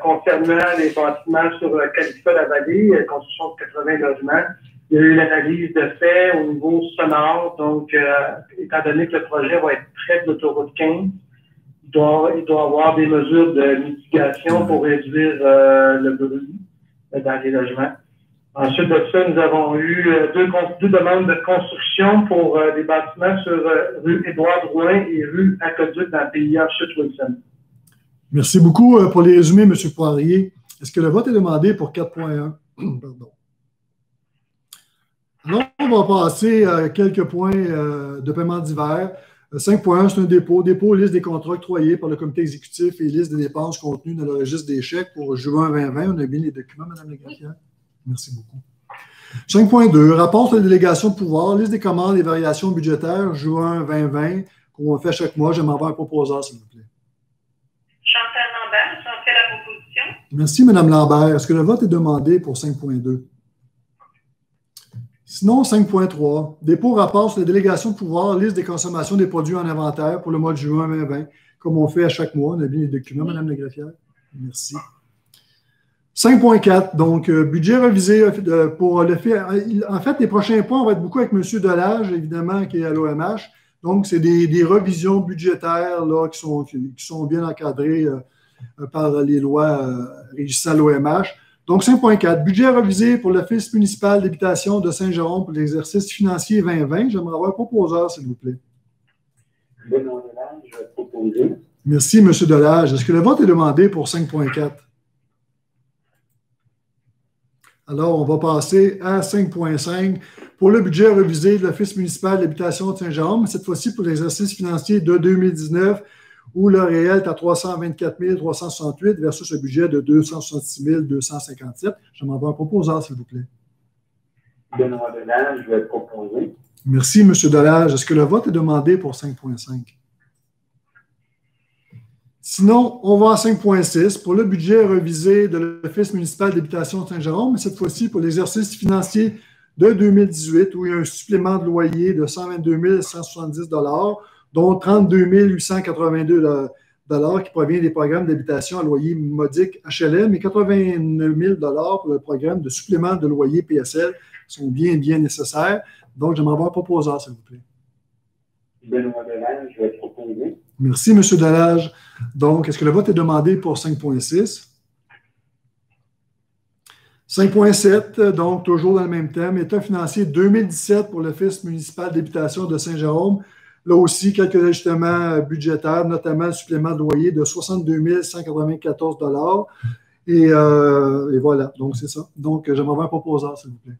Concernant les bâtiments sur Califa-la-Vallée, construction de 80 logements, il y a eu l'analyse de fait au niveau sonore. Donc, étant donné que le projet va être près de l'autoroute 15, il doit avoir des mesures de mitigation pour réduire le bruit dans les logements. Ensuite de ça, nous avons eu deux demandes de construction pour des bâtiments sur rue Édouard-Drouin et rue Aqueduc dans le PIA Chute-Wilson. Merci beaucoup pour les résumés, M. Poirier. Est-ce que le vote est demandé pour 4.1? Pardon. Alors, on va passer à quelques points de paiement divers. 5.1, c'est un dépôt. Dépôt, liste des contrats octroyés par le comité exécutif et liste des dépenses contenues dans le registre des chèques pour juin 2020. On a bien les documents, Mme Lagraffière? Merci beaucoup. 5.2, rapport sur la délégation de pouvoir, liste des commandes et variations budgétaires, juin 2020, qu'on fait chaque mois. J'aimerais avoir un proposeur, s'il vous plaît. Chantal Lambert, j'en fais la proposition. Merci, Mme Lambert. Est-ce que le vote est demandé pour 5.2? Sinon, 5.3, dépôt rapport sur la délégation de pouvoir, liste des consommations des produits en inventaire pour le mois de juin 2020, comme on fait à chaque mois. On a bien les documents, Mme Lagraffière. Merci. 5.4, donc, budget révisé pour le fait. En fait, les prochains points, on va être beaucoup avec M. Delage, évidemment, qui est à l'OMH. Donc, c'est des revisions budgétaires là, qui sont bien encadrées par les lois régissant l'OMH. Donc, 5.4, budget révisé pour l'Office municipal d'habitation de Saint-Jérôme pour l'exercice financier 2020. J'aimerais avoir un proposeur, s'il vous plaît. Benoît Delage, je vais proposer. Merci, M. Delage. Est-ce que le vote est demandé pour 5.4? Alors, on va passer à 5.5 pour le budget révisé de l'Office municipal d'habitation de Saint-Jérôme, cette fois-ci pour l'exercice financier de 2019, où le réel est à 324 368 versus un budget de 266 257. J'aimerais avoir un proposeur, s'il vous plaît. Benoît Delage, je vais proposer. Merci, M. Delage. Est-ce que le vote est demandé pour 5.5? Sinon, on va à 5.6 pour le budget révisé de l'Office municipal d'habitation de Saint-Jérôme, mais cette fois-ci pour l'exercice financier de 2018, où il y a un supplément de loyer de 122 170 dont 32 882 qui provient des programmes d'habitation à loyer modique HLM et 89 000 pour le programme de supplément de loyer PSL, qui sont bien nécessaires. Donc, j'aimerais avoir un proposeur, s'il vous plaît. Benoît Delage, je vais proposer. Merci, M. Delage. Donc, est-ce que le vote est demandé pour 5.6? 5.7, donc toujours dans le même thème, État financier 2017 pour l'Office municipal d'habitation de Saint-Jérôme. Là aussi, quelques ajustements budgétaires, notamment le supplément de loyer de 62 194 et voilà, donc c'est ça. Donc, j'aimerais avoir un proposeur, s'il vous plaît.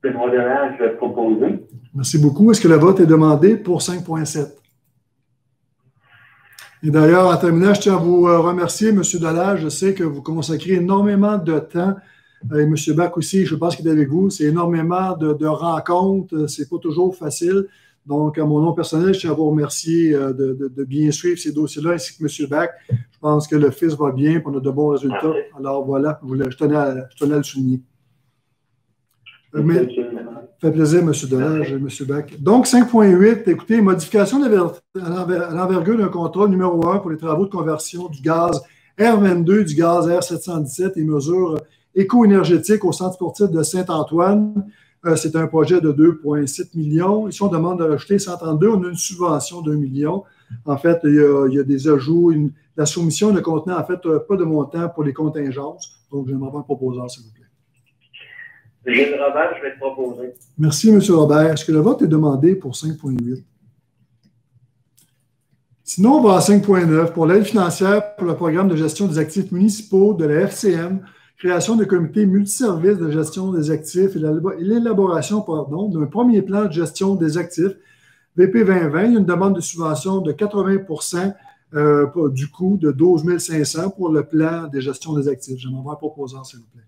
Benoît Delage, je vais proposer. Merci beaucoup. Est-ce que le vote est demandé pour 5.7? Et d'ailleurs, en terminant, je tiens à vous remercier, M. Delage. Je sais que vous consacrez énormément de temps. Et M. Bach aussi, je pense qu'il est avec vous. C'est énormément de rencontres. C'est pas toujours facile. Donc, à mon nom personnel, je tiens à vous remercier de bien suivre ces dossiers-là, ainsi que M. Bach. Je pense que l'Office va bien, et on a de bons résultats. Alors voilà, je tenais à le souligner. Mais, ça fait plaisir, M. Delage et M. Bach. Donc, 5.8, écoutez, modification à l'envergure d'un contrat numéro 1 pour les travaux de conversion du gaz R22, du gaz R717 et mesures éco-énergétiques au centre sportif de Saint-Antoine. C'est un projet de 2,7 millions. Ici, on demande de rajouter 132. On a une subvention d'1 million. En fait, il y a des ajouts. La soumission ne contenait en fait pas de montant pour les contingences. Donc, j'aimerais avoir un proposeur, s'il vous plaît. Gilles Robert, je vais te proposer. Merci, M. Robert. Est-ce que le vote est demandé pour 5.8? Sinon, on va à 5.9 pour l'aide financière pour le programme de gestion des actifs municipaux de la FCM, création de comités multiservices de gestion des actifs et l'élaboration d'un premier plan de gestion des actifs. VP 2020, il y a une demande de subvention de 80 du coût de 12 500 pour le plan de gestion des actifs. J'aimerais avoir un proposeur, s'il vous plaît.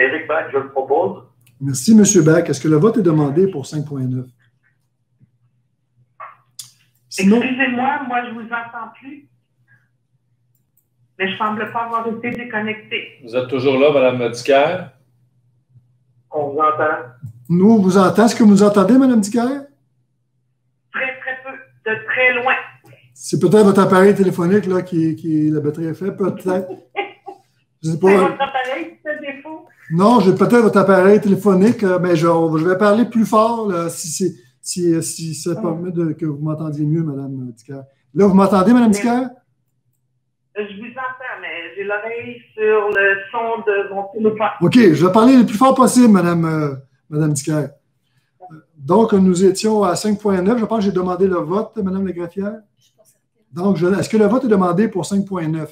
Éric Bach, je le propose. Merci, M. Bach. Est-ce que le vote est demandé pour 5.9? Sinon... Excusez-moi, moi, je ne vous entends plus. Mais je ne semble pas avoir été déconnecté. Vous êtes toujours là, Mme Dicker? On vous entend. Nous, on vous entend. Est-ce que vous nous entendez, Mme Dicker? Très peu. De très loin. C'est peut-être votre appareil téléphonique là, qui la batterie est faible, peut-être. Je sais pas. C'est votre appareil qui fait défaut? Non, j'ai peut-être votre appareil téléphonique, mais je vais parler plus fort là, si ça permet que vous m'entendiez mieux, Mme Dicker. Là, vous m'entendez, Mme Dicker? Je vous entends, mais j'ai l'oreille sur le son de mon téléphone. OK, je vais parler le plus fort possible, Mme Dicker. Donc, nous étions à 5.9. Je pense que j'ai demandé le vote, Mme Lagraffière. Donc, est-ce que le vote est demandé pour 5.9?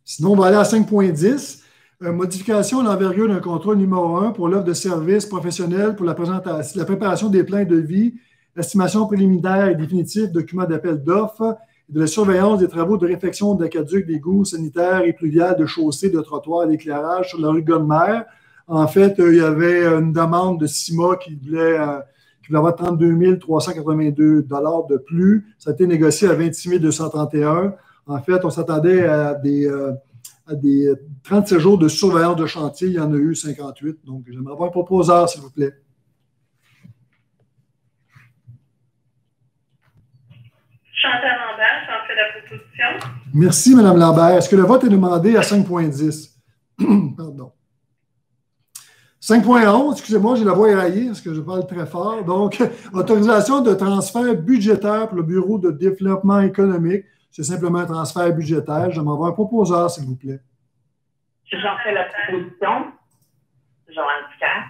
Sinon, on va aller à 5.10. Modification de l'envergure d'un contrat numéro 1 pour l'offre de services professionnels pour la préparation des plans de vie, l'estimation préliminaire et définitive, document d'appel d'offres, et de la surveillance des travaux de réfection d'aqueducs, d'égouts sanitaires et pluviales, de chaussées, de trottoirs et d'éclairage sur la rue Godmer. En fait, il y avait une demande de CIMA qui voulait avoir 32 382 $ de plus. Ça a été négocié à 26 231. En fait, on s'attendait à des 37 jours de surveillance de chantier. Il y en a eu 58. Donc, j'aimerais avoir un proposeur, s'il vous plaît. Chantal Lambert, j'en fais la proposition. Merci, Mme Lambert. Est-ce que le vote est demandé à 5,10? Pardon. 5.11, excusez-moi, j'ai la voix éraillée parce que je parle très fort. Donc, autorisation de transfert budgétaire pour le Bureau de développement économique. C'est simplement un transfert budgétaire. J'aimerais avoir un proposeur, s'il vous plaît. J'en fais la proposition. Joanne Ducaire.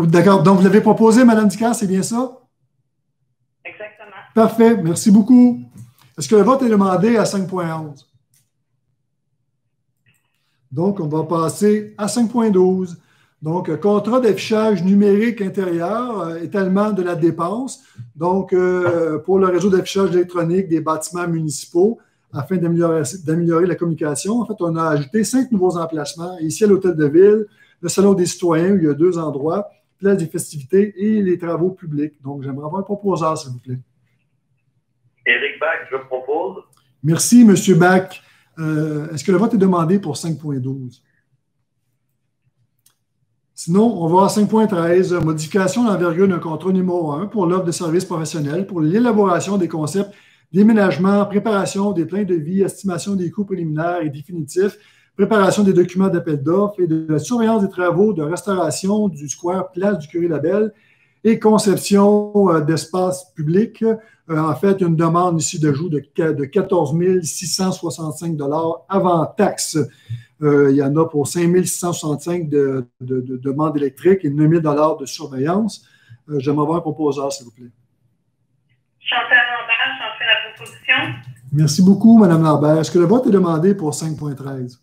D'accord. Donc, vous l'avez proposé, Mme Ducaire, c'est bien ça? Exactement. Parfait. Merci beaucoup. Est-ce que le vote est demandé à 5.11? Donc, on va passer à 5.12. Donc, contrat d'affichage numérique intérieur, étalement de la dépense. Donc, pour le réseau d'affichage électronique des bâtiments municipaux, afin d'améliorer la communication. En fait, on a ajouté 5 nouveaux emplacements. Ici, à l'Hôtel de Ville, le Salon des citoyens, où il y a 2 endroits, place des festivités et les travaux publics. Donc, j'aimerais avoir un proposeur, s'il vous plaît. Éric Bach, je propose. Merci, M. Bach. Est-ce que le vote est demandé pour 5.12? Sinon, on va à 5.13, modification de l'envergure d'un contrat numéro 1 pour l'offre de services professionnels pour l'élaboration des concepts déménagement, préparation des plans de vie, estimation des coûts préliminaires et définitifs, préparation des documents d'appel d'offres et de la surveillance des travaux de restauration du square Place du Curé-Labelle et conception d'espaces publics. En fait, il y a une demande ici d'ajout de 14 665 $ avant taxe. Il y en a pour 5 665 de demandes électriques et 9 000 $ de surveillance. J'aimerais avoir un proposeur, s'il vous plaît. Chantal Lambert, j'en fais la proposition. Merci beaucoup, Mme Lambert. Est-ce que le vote est demandé pour 5.13?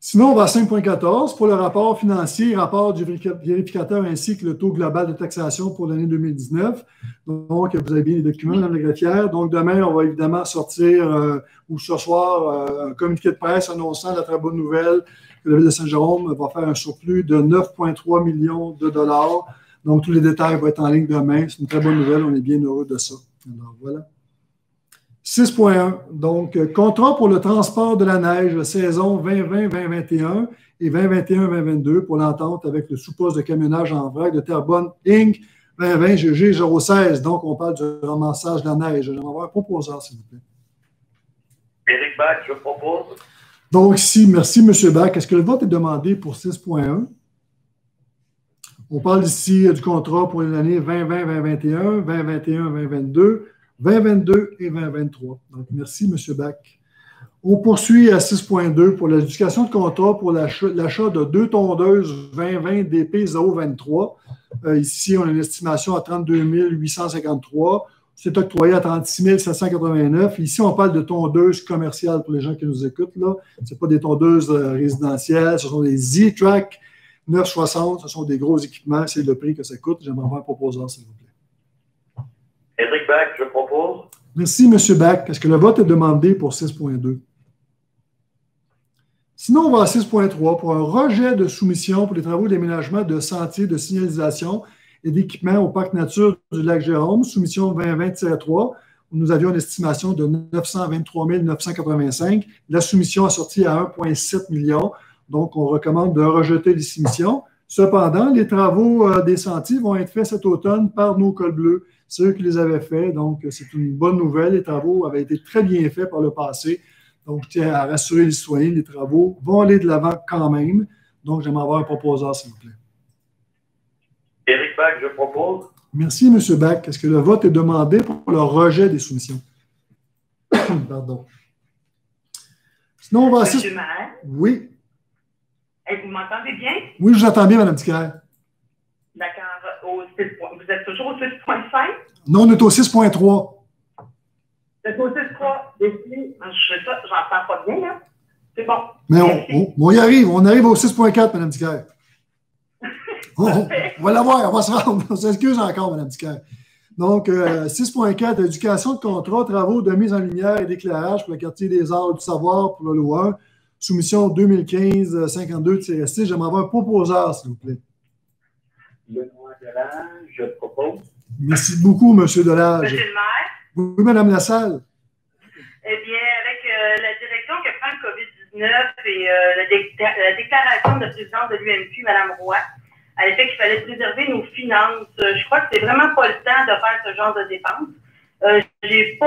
Sinon, on va à 5.14 pour le rapport financier, rapport du vérificateur ainsi que le taux global de taxation pour l'année 2019. Donc, vous avez bien les documents, Mme la greffière. Donc, demain, on va évidemment sortir, ou ce soir, un communiqué de presse annonçant la très bonne nouvelle que la Ville de Saint-Jérôme va faire un surplus de 9,3 millions de dollars. Donc, tous les détails vont être en ligne demain. C'est une très bonne nouvelle. On est bien heureux de ça. Alors, voilà. 6.1. Donc, contrat pour le transport de la neige, saison 2020-2021 et 2021-2022 pour l'entente avec le sous-poste de camionnage en vrac de Terrebonne Inc. 2020 GG 016. Donc, on parle du ramassage de la neige. J'aimerais avoir un proposeur, s'il vous plaît. Éric Bach, je propose. Donc, ici, merci, M. Bach. Est-ce que le vote est demandé pour 6.1? On parle ici du contrat pour l'année 2020-2021, 2021-2022, 2022 et 2023. Donc, merci, M. Bach. On poursuit à 6.2 pour l'éducation de contrat pour l'achat de 2 tondeuses 2020 DP 023. Ici, on a une estimation à 32 853. C'est octroyé à 36 789. Ici, on parle de tondeuses commerciales pour les gens qui nous écoutent. Ce n'est pas des tondeuses résidentielles, ce sont des Z-Track 960. Ce sont des gros équipements. C'est le prix que ça coûte. J'aimerais avoir un proposeur, s'il vous plaît. Éric Bach, je propose. Merci, M. Bach. Est-ce que le vote est demandé pour 6.2? Sinon, on va à 6.3 pour un rejet de soumission pour les travaux d'aménagement de sentiers de signalisation et d'équipement au Parc Nature du Lac-Jérôme, soumission 2020-3, où nous avions une estimation de 923 985. La soumission a sorti à 1,7 million. Donc, on recommande de rejeter les soumissions. Cependant, les travaux des sentiers vont être faits cet automne par nos cols bleus. C'est eux qui les avaient faits. Donc, c'est une bonne nouvelle. Les travaux avaient été très bien faits par le passé. Donc, je tiens à rassurer les citoyens, les travaux vont aller de l'avant quand même. Donc, j'aimerais avoir un proposeur, s'il vous plaît. Éric Bach, je propose. Merci, M. Bach. Est-ce que le vote est demandé pour le rejet des soumissions? Pardon. Sinon, on va à 6... M. Maher? Oui. Vous m'entendez bien? Oui, je vous entends bien, Mme Ticaire. D'accord. Vous êtes toujours au 6.5? Non, on est au 6.3. C'est au 6.3. Décidé. Je sais ça, j'entends pas bien, là. C'est bon. Mais on y arrive. On arrive au 6.4, Mme Dicker. On va l'avoir, on va se rendre. On s'excuse encore, Mme Dicker. Donc, 6.4, éducation de contrat, travaux de mise en lumière et d'éclairage pour le quartier des Arts et du Savoir pour le lot 1. Soumission 2015-52-6. J'aimerais avoir un proposeur, s'il vous plaît. Benoît Delage, je propose. Merci beaucoup, M. Delage. Monsieur le maire? Oui, Mme Lassalle. Eh bien, avec la direction que prend le COVID-19 et la déclaration de présidence de l'UMQ, Mme Roy, à l'effet qu'il fallait préserver nos finances, je crois que c'est vraiment pas le temps de faire ce genre de dépenses. J'ai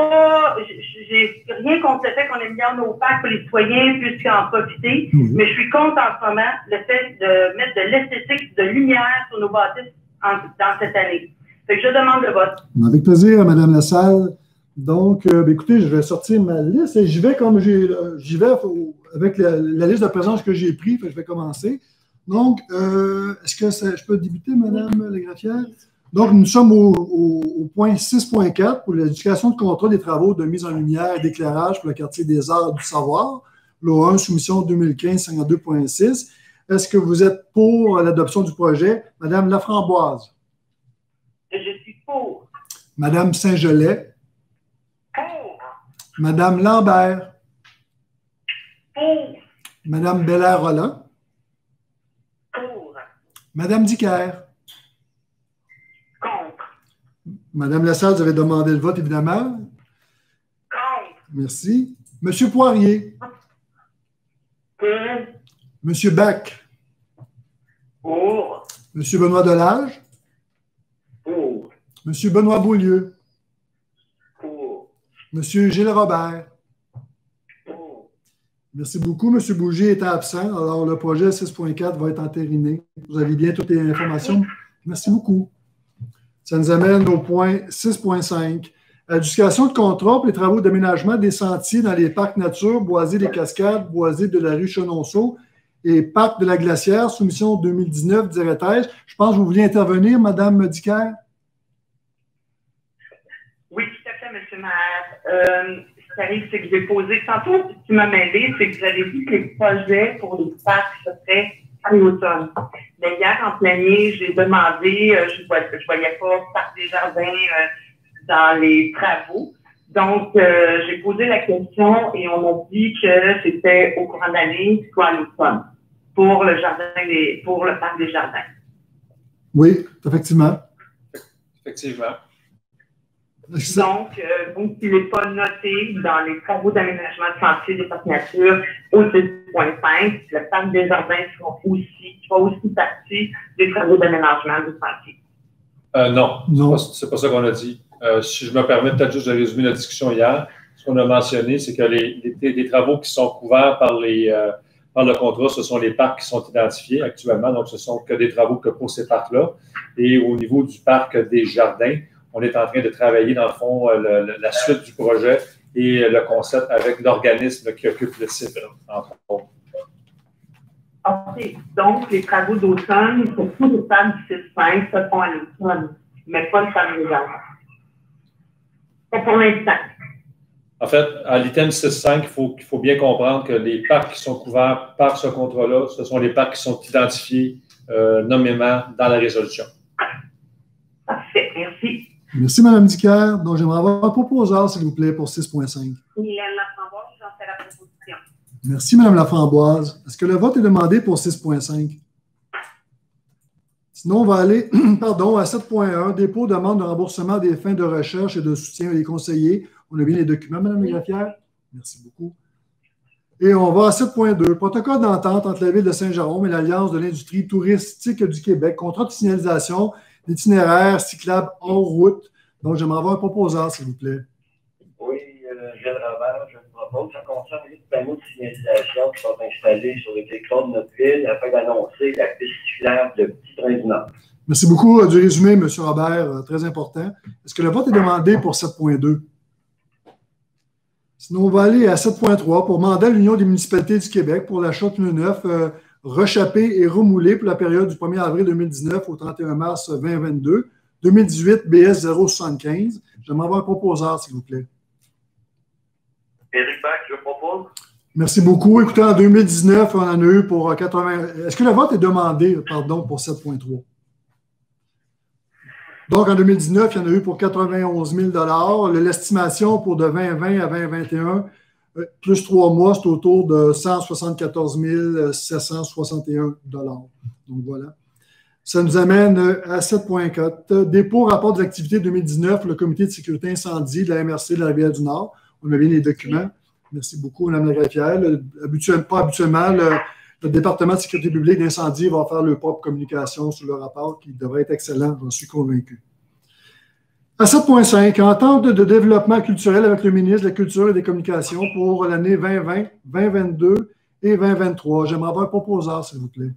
rien contre le fait qu'on ait mis en nos packs pour les citoyens puissent en profiter, mais je suis contre en ce moment le fait de mettre de l'esthétique, de lumière sur nos bâtisses dans cette année. Fait que je demande le vote. Avec plaisir, Mme Lassalle. Donc, écoutez, je vais sortir ma liste et j'y vais comme j'y vais avec la liste de présence que j'ai prise. Je vais commencer. Donc, est-ce que je peux débuter, Mme Lagraffière? Donc, nous sommes au point 6.4 pour l'éducation de contrat des travaux de mise en lumière et d'éclairage pour le quartier des Arts et du Savoir. Lot 1, soumission 2015-52.6. Est-ce que vous êtes pour l'adoption du projet? Mme Laframboise. Je suis pour. Mme Saint-Gelais. Pour. Mme Lambert. Pour. Mme Belair-Rolland. Pour. Mme Dicker. Contre. Madame Lassalle, vous avez demandé le vote, évidemment. Contre. Merci. Monsieur Poirier. Pour. Monsieur Bach. Pour. Monsieur Benoît Delage. Pour. Monsieur Benoît Beaulieu. Pour. Monsieur Gilles Robert. Pour. Merci beaucoup. Monsieur Bouger est absent. Alors, le projet 6.4 va être entériné. Vous avez bien toutes les informations. Merci beaucoup. Ça nous amène au point 6.5. Adjudication de contrat pour les travaux d'aménagement des sentiers dans les parcs nature, Boisé des Cascades, Boisé de la rue Chenonceau et Parc de la Glacière, soumission 2019-13. Je pense que vous vouliez intervenir, Mme Dicker. Oui, tout à fait, M. le maire. Ce qui arrive, c'est que j'ai posé, tantôt, ce qui m'a mêlé, c'est que j'avais dit que les projets pour les parcs, ce serait à l'automne. Mais hier, en plénier, j'ai demandé, je ne voyais pas Parc des Jardins dans les travaux. Donc, j'ai posé la question et on m'a dit que c'était au courant de l'année, soit à l'automne, pour le Parc des Jardins. Oui, effectivement. Effectivement. Donc, s'il n'est pas noté dans les travaux d'aménagement de sentiers des parcs nature au 6.5, le Parc des Jardins fera aussi partie des travaux d'aménagement du sentier. Non. C'est pas ça qu'on a dit. Si je me permets peut-être juste de résumer notre discussion hier, ce qu'on a mentionné, c'est que les travaux qui sont couverts par le contrat, ce sont les parcs qui sont identifiés actuellement. Donc, ce ne sont que des travaux que pour ces parcs-là. Et au niveau du Parc des Jardins, on est en train de travailler, dans le fond, la suite du projet et le concept avec l'organisme qui occupe le site, entre autres. OK. Donc, les travaux d'automne, pour tous les parcs du 6.5, se font à l'automne, mais pas le Parc des Jardins. Pas pour l'instant. En fait, à l'item 6.5, il faut bien comprendre que les parcs qui sont couverts par ce contrat-là, ce sont les parcs qui sont identifiés nommément dans la résolution. Parfait. Merci. Merci, Mme Dicker. Donc, j'aimerais avoir un proposeur, s'il vous plaît, pour 6.5. Mylène Laframboise, j'en fais la proposition. Merci, Mme Laframboise. Est-ce que le vote est demandé pour 6.5? Sinon, on va aller à 7.1, dépôt, demande de remboursement des fins de recherche et de soutien des conseillers. On a bien les documents, Mme Lagraffière? Merci beaucoup. Et on va à 7.2, protocole d'entente entre la Ville de Saint-Jérôme et l'Alliance de l'industrie touristique du Québec, contrat de signalisation d'itinéraires cyclables hors route. Donc, j'aimerais avoir un proposeur, s'il vous plaît. Oui, Gilles Robert, je vous propose. Ça concerne les panneaux de signalisation qui sont installés sur le territoire de notre ville afin d'annoncer la piste cyclable de Petit Train du Nord. Merci beaucoup du résumé, M. Robert, très important. Est-ce que le vote est demandé pour 7.2? Sinon, on va aller à 7.3 pour mandat de l'Union des municipalités du Québec pour l'achat de pneus neufs rechappés et remoulés pour la période du 1er avril 2019 au 31 mars 2022. 2018 BS 075. J'aimerais avoir un proposeur, s'il vous plaît. Éric Bach, je propose. Merci beaucoup. Écoutez, en 2019, on en a eu pour 80. Est-ce que le vote est demandé, pardon, pour 7,3? Donc, en 2019, il y en a eu pour 91 000 l'estimation pour de 2020 à 2021, plus 3 mois, c'est autour de 174 761 $. Donc, voilà. Ça nous amène à 7,4. Dépôt rapport des activités 2019 le comité de sécurité incendie de la MRC de la Rivière-du-Nord. On a bien les documents. Merci beaucoup, Mme la greffière. Pas habituellement, le département de sécurité publique d'incendie va faire leur propre communication sur le rapport qui devrait être excellent, j'en suis convaincu. À 7,5, entente de développement culturel avec le ministre de la Culture et des Communications pour l'année 2020, 2022 et 2023. J'aimerais avoir un proposeur, s'il vous plaît.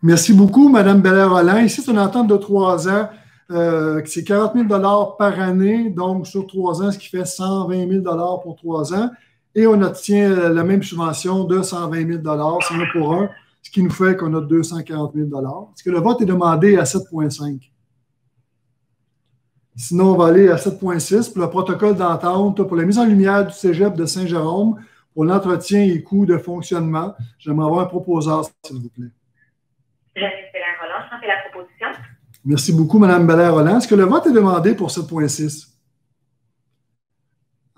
Merci beaucoup, Mme Belair-Rolland. Ici, c'est une entente de 3 ans. C'est 40 000 $ par année, donc sur 3 ans, ce qui fait 120 000 $ pour 3 ans. Et on obtient la même subvention de 120 000 $, c'est 1 pour 1, ce qui nous fait qu'on a 240 000 $. Est-ce que le vote est demandé à 7,5? Sinon, on va aller à 7,6 pour le protocole d'entente pour la mise en lumière du cégep de Saint-Jérôme pour l'entretien et coûts de fonctionnement. J'aimerais avoir un proposeur, s'il vous plaît. Janice Belair-Rolland, j'en fais la proposition. Merci beaucoup, Mme Belair-Rolland. Est-ce que le vote est demandé pour 7,6?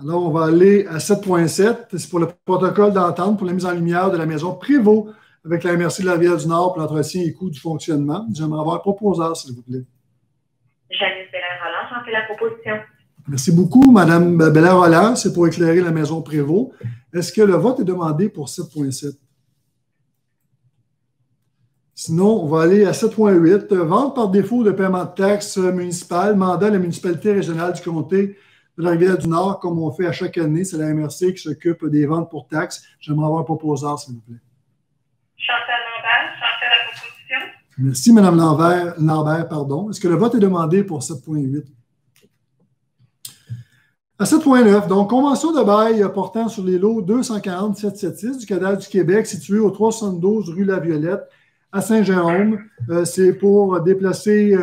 Alors, on va aller à 7,7. C'est pour le protocole d'entente pour la mise en lumière de la maison Prévost avec la MRC de la Rivière-du-Nord pour l'entretien et coûts du fonctionnement. J'aimerais avoir un proposeur, s'il vous plaît. Janice Belair-Rolland, j'en fais la proposition. Merci beaucoup, Mme Belair-Rolland. C'est pour éclairer la maison Prévost. Est-ce que le vote est demandé pour 7,7? Sinon, on va aller à 7,8. Vente par défaut de paiement de taxes municipales, mandat à la municipalité régionale du comté de la Rivière-du-Nord, comme on fait à chaque année. C'est la MRC qui s'occupe des ventes pour taxes. J'aimerais avoir un proposeur, s'il vous plaît. Chantal Lambert, j'en fais la proposition. Merci, Mme Lambert, pardon. Est-ce que le vote est demandé pour 7,8? À 7,9, donc, convention de bail portant sur les lots 240-776 du cadastre du Québec, situé au 372 rue La Violette, à Saint-Jérôme. C'est pour déplacer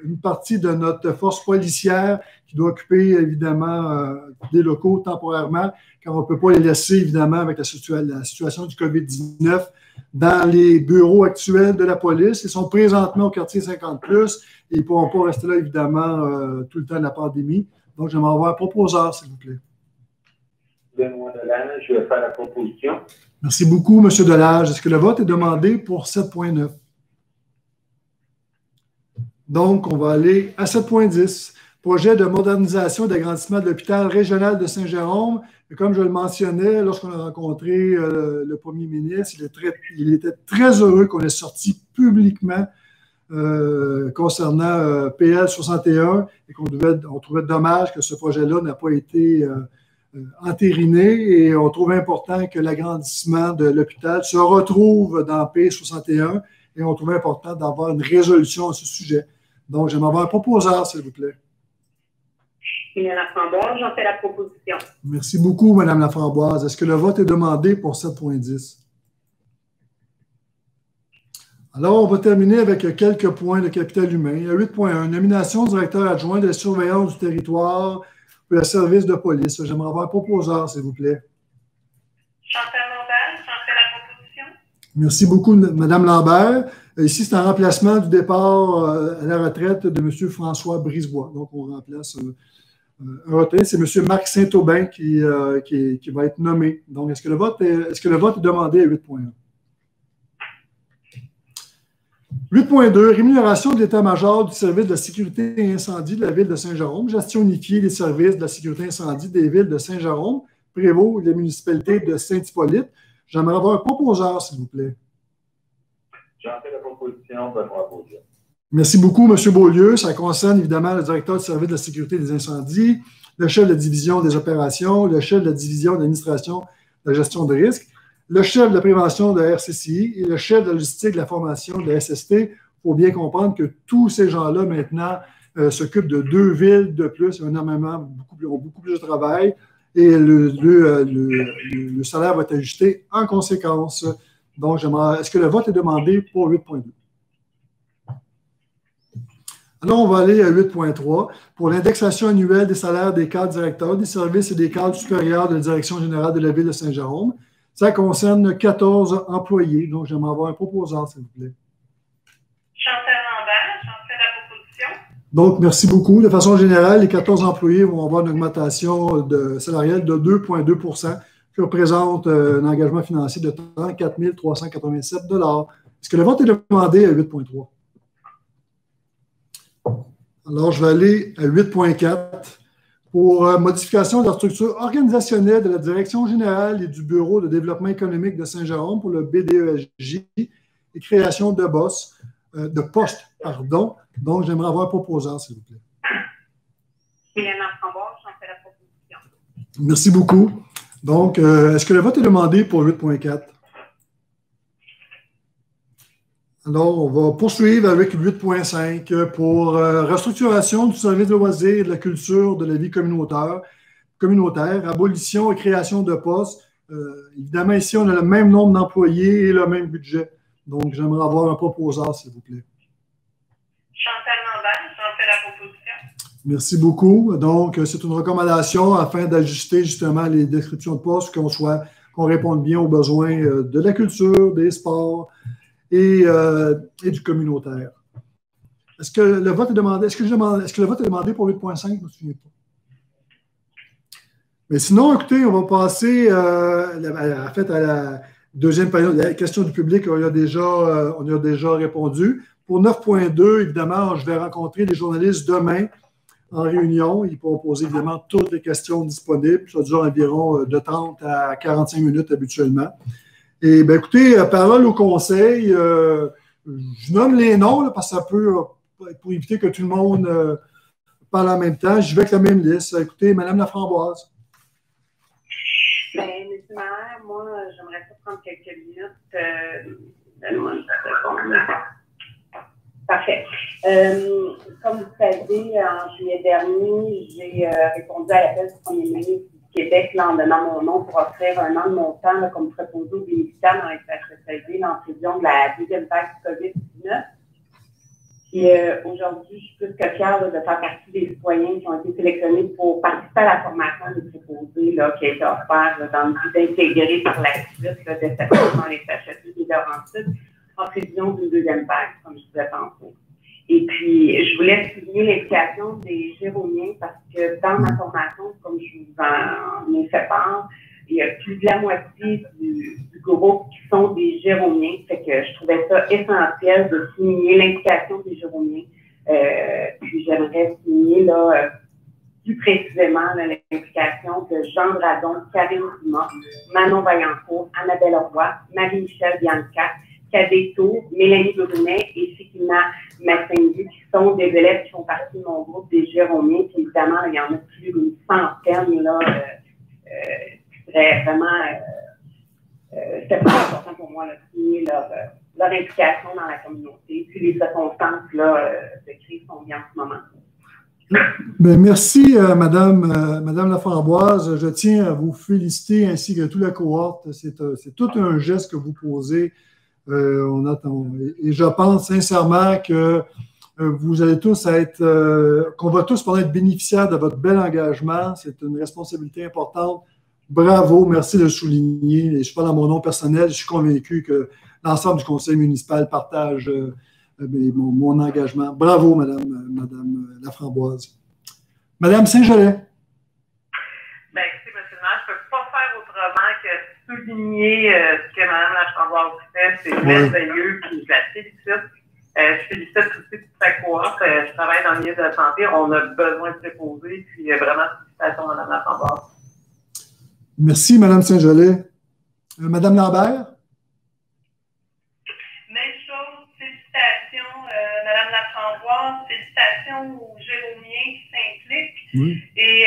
une partie de notre force policière qui doit occuper, évidemment, des locaux temporairement, car on ne peut pas les laisser, évidemment, avec la situation du COVID-19 dans les bureaux actuels de la police. Ils sont présentement au quartier 50+, et ils ne pourront pas rester là, évidemment, tout le temps de la pandémie. Donc, j'aimerais avoir un proposeur, s'il vous plaît. Benoît Delage, je vais faire la proposition. Merci beaucoup, M. Delage. Est-ce que le vote est demandé pour 7,9? Donc, on va aller à 7,10. Projet de modernisation et d'agrandissement de l'hôpital régional de Saint-Jérôme. Et comme je le mentionnais, lorsqu'on a rencontré le premier ministre, il était très heureux qu'on ait sorti publiquement concernant PL 61 et on trouvait dommage que ce projet-là n'a pas été entériné et on trouve important que l'agrandissement de l'hôpital se retrouve dans P 61 et on trouve important d'avoir une résolution à ce sujet. Donc, j'aimerais avoir un proposeur, s'il vous plaît. Mme Laframboise, j'en fais la proposition. Merci beaucoup, Mme Laframboise. Est-ce que le vote est demandé pour 7,10? Alors, on va terminer avec quelques points de capital humain. 8,1. Nomination du directeur adjoint de la surveillance du territoire pour le service de police. J'aimerais avoir un proposeur, s'il vous plaît. Chantal Lambert, j'en fais la proposition. Merci beaucoup, Mme Lambert. Ici, c'est un remplacement du départ à la retraite de M. François Brisebois. Donc, on remplace un retraité. C'est M. Marc Saint-Aubin qui va être nommé. Donc, est-ce que le vote est demandé à 8,1? 8,2. Rémunération de l'état-major du service de la sécurité et incendie de la ville de Saint-Jérôme. Gestion unifiée des services de la sécurité et incendie des villes de Saint-Jérôme, Prévost et la municipalité de Saint-Hippolyte. J'aimerais avoir un proposeur, s'il vous plaît. J'en fais la proposition, Benoît Beaulieu. Merci beaucoup, M. Beaulieu. Ça concerne évidemment le directeur du service de la sécurité des incendies, le chef de la division des opérations, le chef de la division d'administration de la gestion de risques, le chef de la prévention de la RCCI et le chef de la logistique de la formation de la SST. Il faut bien comprendre que tous ces gens-là, maintenant, s'occupent de 2 villes de plus. Ils ont énormément, beaucoup plus de travail et le salaire va être ajusté en conséquence. Donc, est-ce que le vote est demandé pour 8,2? Alors, on va aller à 8.3 pour l'indexation annuelle des salaires des cadres directeurs des services et des cadres supérieurs de la Direction générale de la Ville de Saint-Jérôme. Ça concerne 14 employés. Donc, j'aimerais avoir un proposant, s'il vous plaît. Chantal Lambert, j'en fais la proposition. Donc, merci beaucoup. De façon générale, les 14 employés vont avoir une augmentation salariale de 2,2 qui représente un engagement financier de 34 387 $. Est-ce que le vote est demandé à 8.3? Alors, je vais aller à 8.4 pour modification de la structure organisationnelle de la Direction générale et du Bureau de développement économique de Saint-Jérôme pour le BDESJ et création de postes. Donc, j'aimerais avoir un proposant, s'il vous plaît. Hélène Laframboise, j'en fais la proposition. Merci beaucoup. Donc, est-ce que le vote est demandé pour 8.4? Alors, on va poursuivre avec 8.5 pour restructuration du service de loisirs et de la culture de la vie communautaire, abolition et création de postes. Évidemment, ici, on a le même nombre d'employés et le même budget. Donc, j'aimerais avoir un proposant, s'il vous plaît. Chantal Lambert, j'en fais la proposition. Merci beaucoup. Donc, c'est une recommandation afin d'ajuster justement les descriptions de postes, qu'on réponde bien aux besoins de la culture, des sports et du communautaire. Est-ce que le vote est demandé? Est-ce que le vote est demandé pour 8.5? Je ne me souviens pas. Mais sinon, écoutez, on va passer à la deuxième période. La question du public, on y a déjà répondu. Pour 9.2, évidemment, je vais rencontrer les journalistes demain en réunion. Ils pourront poser évidemment toutes les questions disponibles. Ça dure environ de 30 à 45 minutes habituellement. Et bien, écoutez, parole au conseil. Je nomme les noms là, parce que ça peut, pour éviter que tout le monde parle en même temps. Je vais avec la même liste. Écoutez, Mme Laframboise. Bien, M. le maire, moi, j'aimerais pas prendre quelques minutes. Donne-moi une seconde. Parfait. Comme vous savez, en juillet dernier, j'ai répondu à l'appel du premier ministre du Québec en donnant mon nom pour offrir un an de mon temps comme préposé aux bénéficiaires dans les CHSLD en prévision de la deuxième vague du COVID-19. Puis aujourd'hui, je suis plus que fière de faire partie des citoyens qui ont été sélectionnés pour participer à la formation des préposés qui a été offerte dans le but d'intégrer par la suite des personnes dans les CHSLD de Laurentides en prévision d'une deuxième vague, comme je disais tantôt. Et puis, je voulais souligner l'implication des Géromiens parce que dans ma formation, comme je vous en ai fait part, il y a plus de la moitié du groupe qui sont des Géromiens. Fait que je trouvais ça essentiel de souligner l'implication des Géromiens. Puis j'aimerais souligner plus précisément l'implication de Jean Dradon, Karine Dumas, Manon Vaillancourt, Annabelle Roy, Marie-Michel Bianca, Cadetto, Mélanie Brunet et Fikina Massendu, qui sont des élèves qui font partie de mon groupe des Géromiens. Puis évidemment, il y en a plus d'une centaine qui seraient vraiment c'est très important pour moi de souligner leur implication dans la communauté. Puis les circonstances de crise sont bien en ce moment. Bien, merci, Madame Laframboise. Je tiens à vous féliciter ainsi que toute la cohorte. C'est tout un geste que vous posez. On attend. Et je pense sincèrement que vous allez tous qu'on va tous pouvoir être bénéficiaires de votre bel engagement. C'est une responsabilité importante. Bravo, merci de le souligner. Je parle à mon nom personnel. Je suis convaincu que l'ensemble du conseil municipal partage mon engagement. Bravo, Madame Laframboise. Madame Saint-Gelais. Bien, écoutez, M. le maire, je ne peux pas faire autrement que souligner ce que Mme Laframboise fait. C'est merveilleux, puis je la félicite. Je félicite aussi toute sa cohorte. Je travaille dans le milieu de la santé. On a besoin de préposer, puis vraiment, félicitations, Mme Laframboise. Merci, Mme Saint-Gelais. Mme Lambert? Même chose, félicitations, Mme Laframboise, félicitations aux Géromiens qui s'impliquent. Oui. Et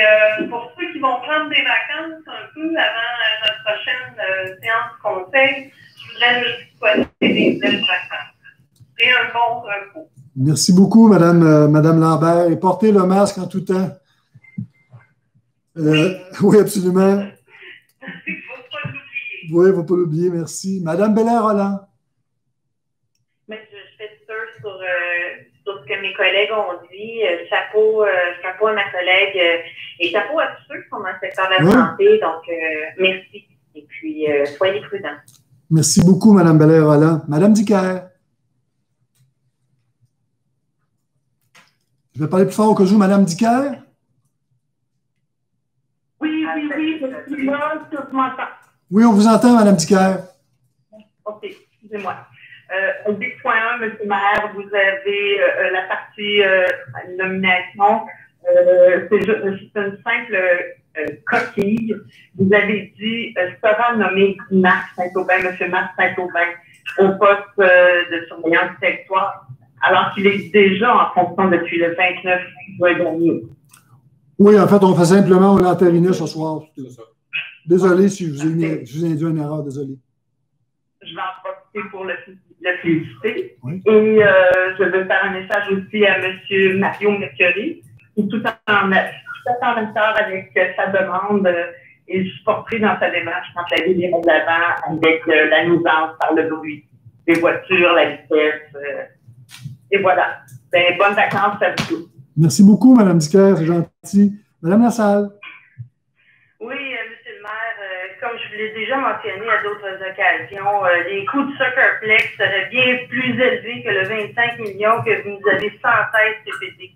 pour ceux qui vont prendre des vacances un peu avant notre prochaine séance de conseil, je voudrais leur souhaiter des belles vacances et un bon repos. Merci beaucoup, Madame Lambert. Et portez le masque en tout temps. Oui, absolument. Il ne faut pas l'oublier. Oui, il ne faut pas l'oublier, merci. Madame Belair-Rolland. Mais je fais sûr sur ce que mes collègues ont dit. Chapeau à ma collègue et chapeau à tous ceux qui sont dans le secteur de la santé. Donc, merci. Et puis, soyez prudents. Merci beaucoup, Mme Belair-Rolland. Mme Dicker. Je vais parler plus fort au cas où. Mme Dicker? Oui, effectivement, tout m'entend. Oui, on vous entend, Mme Dicker. OK, excusez-moi. Au 10.1, M. le maire, vous avez la partie nomination. C'est une simple coquille. Vous avez dit sera nommé Marc Saint-Aubin, M. Marc Saint-Aubin, au poste de surveillant du territoire, alors qu'il est déjà en fonction depuis le 29 juin dernier. Oui, en fait, on fait simplement, on l'entérinait ce soir. Désolé si je vous ai induit une erreur, désolé. Je vais en profiter pour le féliciter. Oui. Et je vais faire un message aussi à M. Mario Mercury, qui tout en accord avec sa demande et supporterait dans sa démarche quand la ville irait de l'avant avec la nuisance par le bruit des voitures, la vitesse. Et voilà. Ben, bonnes vacances à vous tous. Merci beaucoup, Mme Dicker, c'est gentil. Mme Lassalle. Oui, M. le maire, comme je vous l'ai déjà mentionné à d'autres occasions, les coûts du Soccerplex seraient bien plus élevés que le 25 millions que vous nous avez sans cesse répété.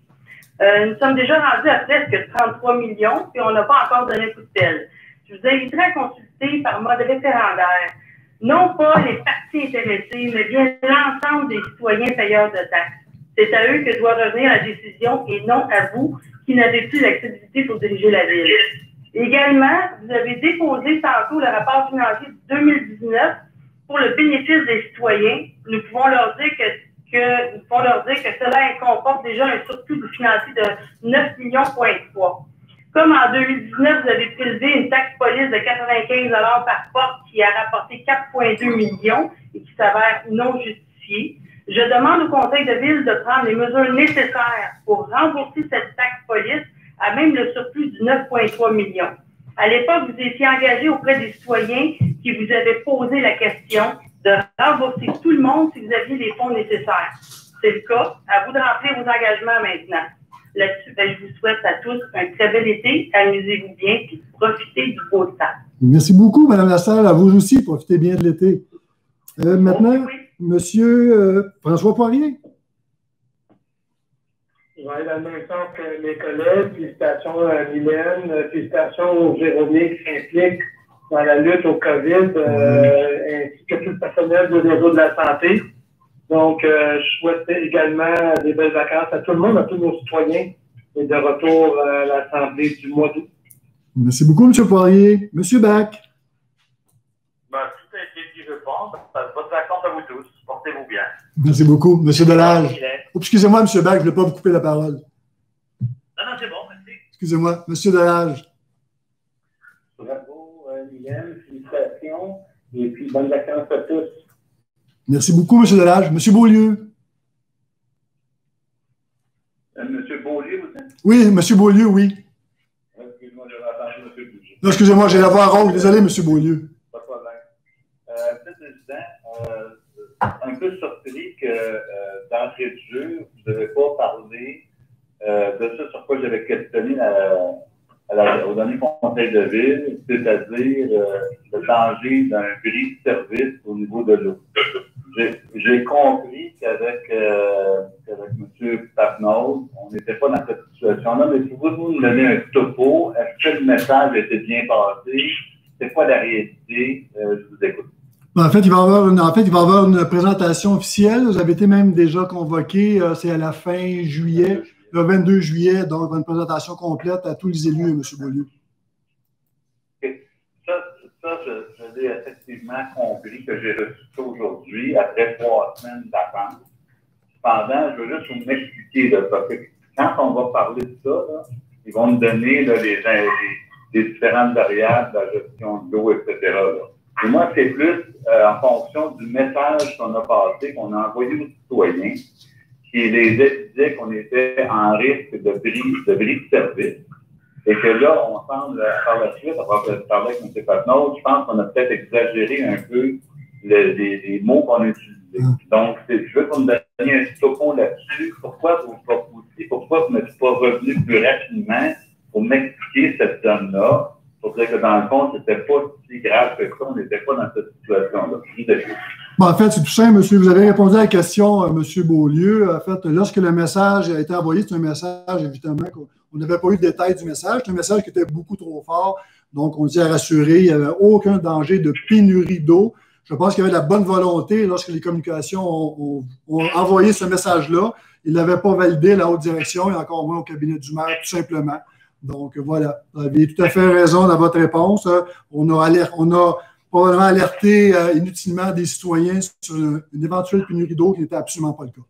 Nous sommes déjà rendus à presque 33 millions, puis on n'a pas encore donné un coup de pelle. Je vous inviterai à consulter par mode référendaire, non pas les parties intéressées, mais bien l'ensemble des citoyens payeurs de taxes. C'est à eux que doit revenir la décision et non à vous qui n'avez plus l'accessibilité pour diriger la ville. Également, vous avez déposé tantôt le rapport financier de 2019 pour le bénéfice des citoyens. Nous pouvons leur dire que cela comporte déjà un surplus financier de 9,3 millions. Comme en 2019, vous avez prélevé une taxe police de 95 $ par porte qui a rapporté 4,2 millions et qui s'avère non justifiée. Je demande au conseil de ville de prendre les mesures nécessaires pour rembourser cette taxe police à même le surplus de 9,3 millions. À l'époque, vous étiez engagé auprès des citoyens qui vous avaient posé la question de rembourser tout le monde si vous aviez les fonds nécessaires. C'est le cas. À vous de remplir vos engagements maintenant. Là-dessus, je vous souhaite à tous un très bel été. Amusez-vous bien et profitez du beau temps. Merci beaucoup, Mme Lassalle. À vous aussi, profitez bien de l'été. Maintenant, M. François Poirier. Je vais aller dans le même sens que mes collègues. Félicitations à Mylène, félicitations aux Véroniques qui s'impliquent dans la lutte au COVID, ainsi que tout le personnel du réseau de la santé. Donc, je souhaite également des belles vacances à tout le monde, à tous nos citoyens, et de retour à l'Assemblée du mois d'août. Merci beaucoup, M. Poirier. M. Bach. Ben, tout a été dit, je pense. Bonnes vacances à vous tous. Portez-vous bien. Merci beaucoup. M. Delage. Oh, excusez-moi, M. Bach, je ne vais pas vous couper la parole. Non, c'est bon, merci. Excusez-moi. M. Delage. Bravo, Mylène. Félicitations. Et puis, bonnes vacances à tous. Merci beaucoup, M. Delage. M. Beaulieu. M. Beaulieu, vous êtes? Oui, M. Beaulieu, oui. Excusez-moi, j'avais entendu M. Beaulieu. Non, excusez-moi, j'ai la voix ronde. Désolé, M. Beaulieu. Pas de problème. M. le Président, un peu surpris que d'entrée de jeu, vous n'avez pas parlé de ça sur quoi j'avais questionné au dernier conseil de ville, c'est-à-dire le danger d'un bris de service au niveau de l'eau. J'ai compris qu'avec M. Papenaude, on n'était pas dans cette situation-là, mais si vous nous donnez un topo, est-ce que le message a été bien passé? C'est quoi la réalité? Je vous écoute. En fait, il va y avoir une présentation officielle. Vous avez été même déjà convoqué, c'est à la fin juillet, le 22 juillet, donc une présentation complète à tous les élus, M. Beaulieu. Ça, je l'ai effectivement compris que j'ai reçu ça aujourd'hui, après 3 semaines d'attente. Cependant, je veux juste vous m'expliquer, parce que quand on va parler de ça, là, ils vont nous donner là, les différentes variables, la gestion de l'eau, etc. Là. Et moi, c'est plus en fonction du message qu'on a passé, qu'on a envoyé aux citoyens, qui les disait qu'on était en risque de bris de service. Et que là, on semble, par la suite, après parler avec M. Papenaude, je pense qu'on a peut-être exagéré un peu les mots qu'on a utilisés. Donc, je veux qu'on me donne un petit topo là-dessus. Pourquoi vous revenu plus rapidement pour m'expliquer cette zone-là. Pour dire que dans le fond, c'était pas si grave que ça, on n'était pas dans cette situation-là. Bon, en fait, c'est tout simple, monsieur. Vous avez répondu à la question, M. Beaulieu. En fait, lorsque le message a été envoyé, c'est un message, évidemment, on n'avait pas eu de détails du message. C'est un message qui était beaucoup trop fort. Donc, on dit à rassurer, il n'y avait aucun danger de pénurie d'eau. Je pense qu'il y avait de la bonne volonté lorsque les communications ont envoyé ce message-là. Ils ne l'avaient pas validé à la haute direction et encore moins au cabinet du maire, tout simplement. Donc, voilà. Vous avez tout à fait raison dans votre réponse. On a probablement alerté inutilement des citoyens sur une éventuelle pénurie d'eau qui n'était absolument pas le cas.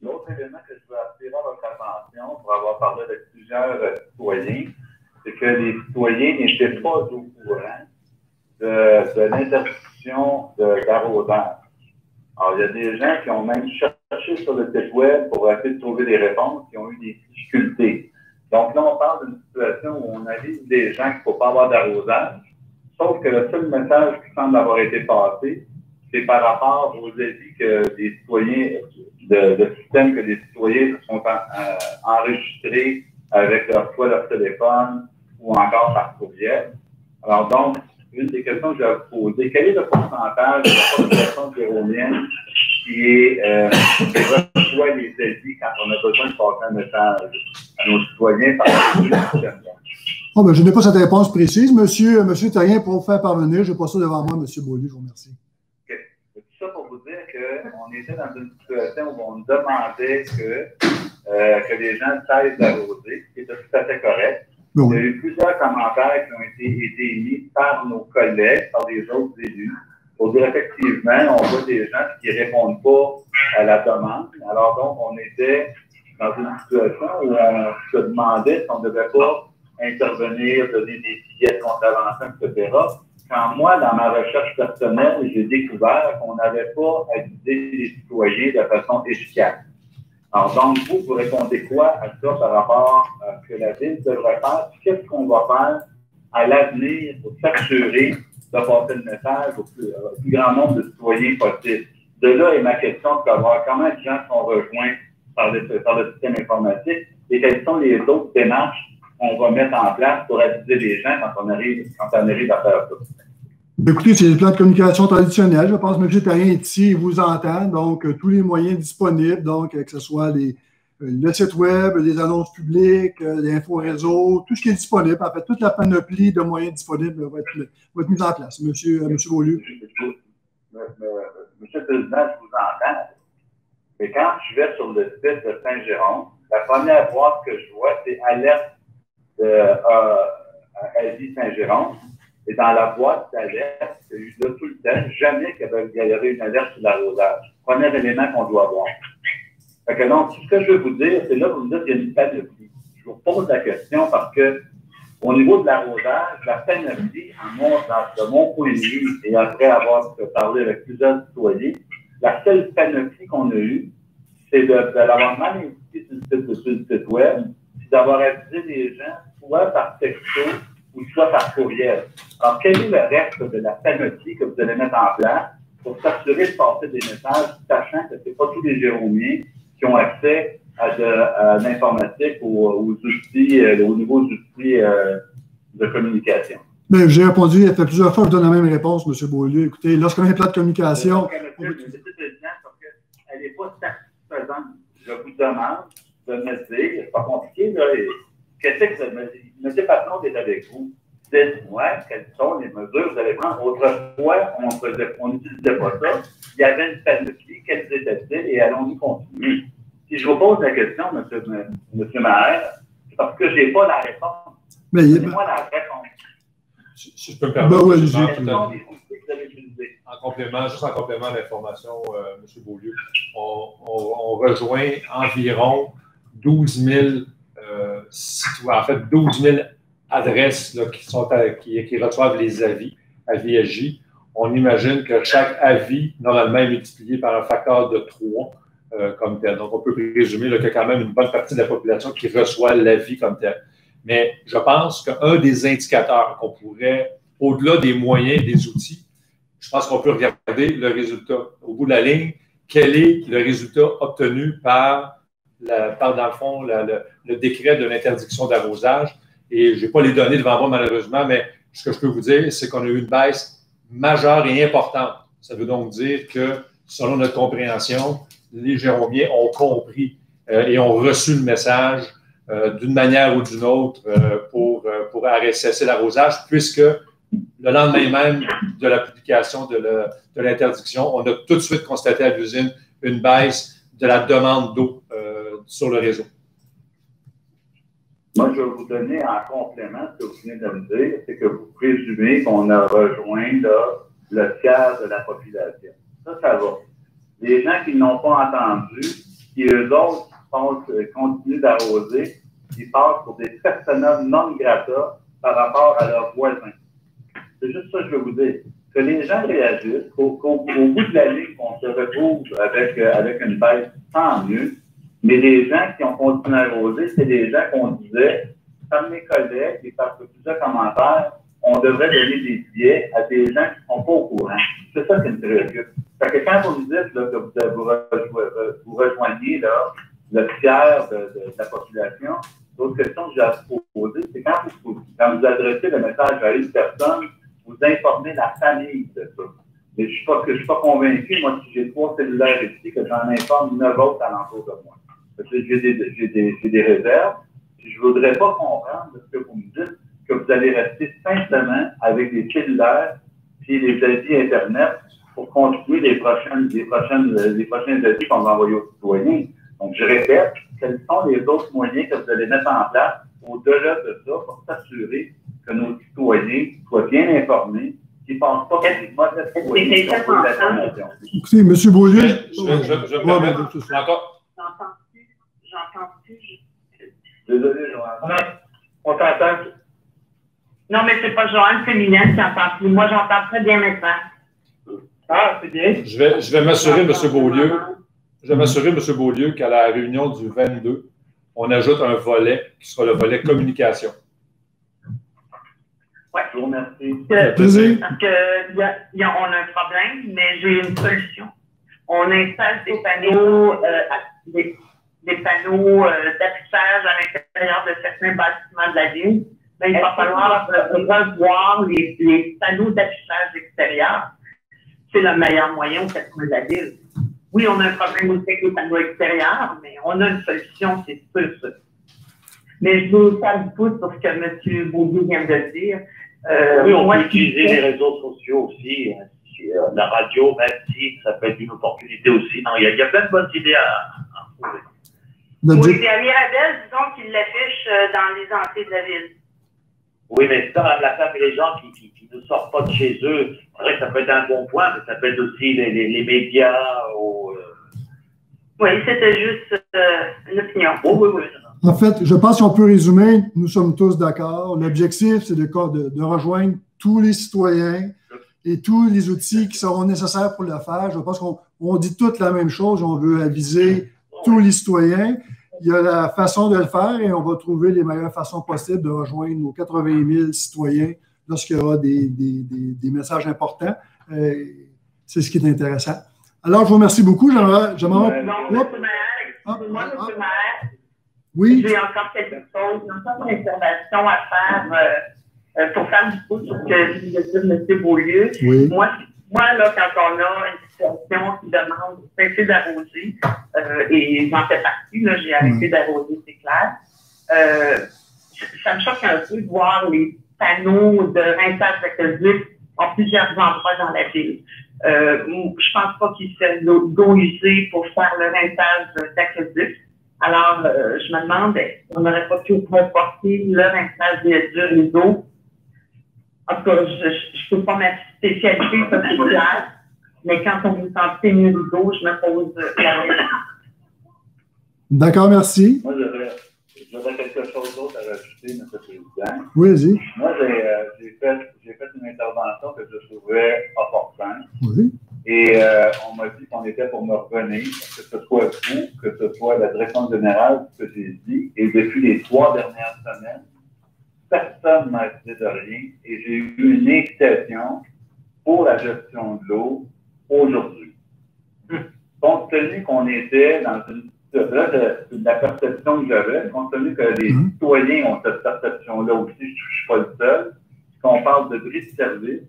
L'autre élément que je veux attirer votre attention pour avoir parlé avec plusieurs citoyens, c'est que les citoyens n'étaient pas au courant de l'interdiction d'arrosage. Alors, il y a des gens qui ont même cherché sur le site web pour essayer de trouver des réponses, qui ont eu des difficultés. Donc là, on parle d'une situation où on avise des gens qu'il ne faut pas avoir d'arrosage, sauf que le seul message qui semble avoir été passé, c'est par rapport aux avis que des citoyens, de système que les citoyens sont enregistrés avec soit leur téléphone ou encore par courriel. Alors donc, une des questions que je vais vous poser, quel est le pourcentage de la population zéromienne qui reçoit les avis quand on a besoin de passer un message à nos citoyens par le Oh, ben, je n'ai pas cette réponse précise. Monsieur Therrien, pour vous faire parvenir, je n'ai pas ça devant moi, M. Beaulieu, je vous remercie. OK. Tout ça pour vous dire qu'on était dans une situation où on demandait que les gens cessent d'arroser, ce qui était tout à fait correct. Oui. Il y a eu plusieurs commentaires qui ont été émis par nos collègues, par des autres élus, pour dire effectivement, on voit des gens qui ne répondent pas à la demande. Alors donc, on était dans une situation où on se demandait si on ne devait pas intervenir, donner des billets de contravention, etc. Quand moi, dans ma recherche personnelle, j'ai découvert qu'on n'avait pas avisé les citoyens de façon efficace. Alors, donc, vous répondez quoi à ça par rapport à ce que la Ville devrait faire? Qu'est-ce qu'on va faire à l'avenir pour s'assurer de passer le message au plus grand nombre de citoyens possible? De là est ma question de savoir comment les gens sont rejoints par le système informatique et quelles sont les autres démarches qu'on va mettre en place pour aviser les gens quand on arrive à faire ça. Écoutez, c'est le plan de communication traditionnel. Je pense que M. Therrien est ici, il vous entend. Donc, tous les moyens disponibles, donc que ce soit le site web, les annonces publiques, les info-réseaux, tout ce qui est disponible. En fait, toute la panoplie de moyens disponibles va être mise en place. M. Beaulieu. Monsieur le Président, je vous entends. Mais quand je vais sur le site de Saint-Jérôme, la première boîte que je vois, c'est alerte Avis Saint-Jérôme. Et dans la boîte d'alerte, il y a eu là tout le temps, jamais qu'il y avait une alerte sur l'arrosage. Premier élément qu'on doit voir. Fait que donc, ce que je veux vous dire, c'est là que vous me dites qu'il y a une panoplie. Je vous pose la question parce que, au niveau de l'arrosage, la panoplie, de mon point de vue, et après avoir parlé avec plusieurs citoyens, la seule panoplie qu'on a eue, c'est de l'avoir mal indiqué sur le site web, puis d'avoir avisé les gens, soit par texto, ou soit par courriel. Alors, quel est le reste de la panoplie que vous allez mettre en place pour s'assurer de passer des messages, sachant que ce n'est pas tous les Jérômiens qui ont accès à l'informatique ou aux outils, aux nouveaux outils de communication? Bien, j'ai répondu, il y a fait plusieurs fois, je donne la même réponse, M. Beaulieu. Écoutez, lorsqu'on a un plan de communication. Elle n'est pas satisfaisante. Je vous demande de me dire, c'est pas compliqué, là, qu'est-ce que vous me dites? M. Patron est avec vous. Dites-moi quelles sont les mesures que vous allez prendre. Autrefois, on n'utilisait pas ça. Il y avait une panoplie, quelles étaient-elles, et allons-nous continuer? Si je vous pose la question, M. Maher, c'est parce que je n'ai pas la réponse. Donnez-moi la réponse. Si je peux me permettre, juste en complément à l'information, M. Beaulieu, on rejoint environ 12 000 en fait 12 000 adresses là, qui reçoivent les avis AJ. On imagine que chaque avis, normalement, est multiplié par un facteur de 3 comme tel. Donc, on peut présumer qu'il y a quand même une bonne partie de la population qui reçoit l'avis comme tel. Mais je pense qu'un des indicateurs qu'on pourrait, au-delà des moyens, des outils, je pense qu'on peut regarder le résultat. Au bout de la ligne, quel est le résultat obtenu par dans le fond, le décret de l'interdiction d'arrosage. Et je n'ai pas les données devant moi, malheureusement, mais ce que je peux vous dire, c'est qu'on a eu une baisse majeure et importante. Ça veut donc dire que, selon notre compréhension, les Jérômiens ont compris et ont reçu le message d'une manière ou d'une autre pour cesser l'arrosage, puisque le lendemain même de la publication de l'interdiction, on a tout de suite constaté à l'usine une baisse de la demande d'eau sur le réseau. Moi, je vais vous donner en complément ce que vous venez de me dire, c'est que vous présumez qu'on a rejoint là, le tiers de la population. Ça va. Les gens qui n'ont pas entendu, qui eux autres continuent d'arroser, ils passent pour des personas non grata par rapport à leurs voisins. C'est juste ça que je veux vous dire. Que les gens réagissent, qu'au bout de la ligne, on se retrouve avec une baisse, tant mieux. Mais les gens qui ont continué à arroser, c'est des gens qu'on disait, comme mes collègues, et par plusieurs commentaires, on devrait donner des billets à des gens qui ne sont pas au courant. C'est ça qui me préoccupe. Fait que quand vous me dites là, que vous rejoignez là, le tiers de la population, l'autre question que j'ai à vous poser, c'est quand vous adressez le message à une personne, vous informez la famille de ça. Mais je ne suis pas convaincu, moi, si j'ai 3 cellulaires ici, que j'en informe 9 autres alentour de moi. Parce que j'ai des réserves. Je ne voudrais pas comprendre de ce que vous me dites, que vous allez rester simplement avec des cellulaires puis les avis Internet pour continuer les prochains avis qu'on va envoyer aux citoyens. Donc, je répète, quels sont les autres moyens que vous allez mettre en place au-delà de ça pour s'assurer que nos citoyens soient bien informés, qu'ils ne pensent pas que les mauvais citoyens sont de l'information. Écoutez, M. Beaulieu, J'entends-tu? Désolé, Joanne. On t'entend. Non, mais c'est pas Joanne, c'est Mylène qui entend plus. Moi, j'entends très bien maintenant. Ah, c'est bien. Je vais m'assurer, M. Beaulieu. Je vais m'assurer, M. Beaulieu, qu'à la réunion du 22, on ajoute un volet qui sera le volet communication. Oui. Je vous remercie. Parce qu'on a un problème, mais j'ai une solution. On installe des panneaux, des panneaux d'affichage à l'intérieur de certains bâtiments de la ville. Mais il va falloir revoir les panneaux d'affichage extérieurs. C'est le meilleur moyen au secteur de la ville. Oui, on a un problème aussi avec les panneaux extérieurs, mais on a une solution, c'est sûr. Mais je veux faire du pouce sur ce que M. Beaulieu vient de dire. Oui, on peut utiliser les réseaux sociaux aussi. La radio, même si ça peut être une opportunité aussi. Non, il y a plein de bonnes idées à trouver. Oui, puis à Mirabel, disons qu'il l'affiche dans les entrées de la ville. Oui, mais ça, la femme et les gens qui ne sortent pas de chez eux, c'est vrai que ça peut être un bon point, mais ça peut être aussi les médias. Oui, c'était juste une opinion. Oui. En fait, je pense qu'on peut résumer, nous sommes tous d'accord. L'objectif, c'est de rejoindre tous les citoyens et tous les outils qui seront nécessaires pour le faire. Je pense qu'on dit toutes la même chose. On veut aviser tous les citoyens. Il y a la façon de le faire et on va trouver les meilleures façons possibles de rejoindre nos 80 000 citoyens lorsqu'il y aura des messages importants. C'est ce qui est intéressant. Alors, je vous remercie beaucoup. J'aimerais... Oui. J'ai encore quelque chose, encore une observation à faire pour faire du coup sur ce que vient de dire M. Beaulieu. Oui. Moi, là, quand on a une situation qui demande de cesser d'arroser, et j'en fais partie, là, j'ai arrêté d'arroser, c'est clair. Ça me choque un peu de voir les panneaux de rinçage d'aqueduc en plusieurs endroits dans la ville. Je pense pas qu'ils soient d'eau usée pour faire le rinçage d'aqueduc. Alors, je me demande, on n'aurait pas pu reporter le rinçage du réseau. En tout cas, je ne peux pas ma spécialité, ça c'est clair, mais quand on veut sentir mieux d'eau, je me pose la question. D'accord, merci. Moi, j'aurais quelque chose d'autre à rajouter, M. le Président. Oui, vas-y. Moi, j'ai fait une intervention que je trouvais opportune. Oui. Et on m'a dit qu'on était pour me revenir, que ce soit vous, que ce soit la direction générale, ce que j'ai dit. Et depuis les 3 dernières semaines, personne ne m'a dit de rien. Et j'ai eu une invitation pour la gestion de l'eau aujourd'hui. Compte tenu qu'on était dans une là, c'est la perception que j'avais, compte tenu que les citoyens ont cette perception-là aussi, je ne suis pas le seul. Quand on parle de bris de service,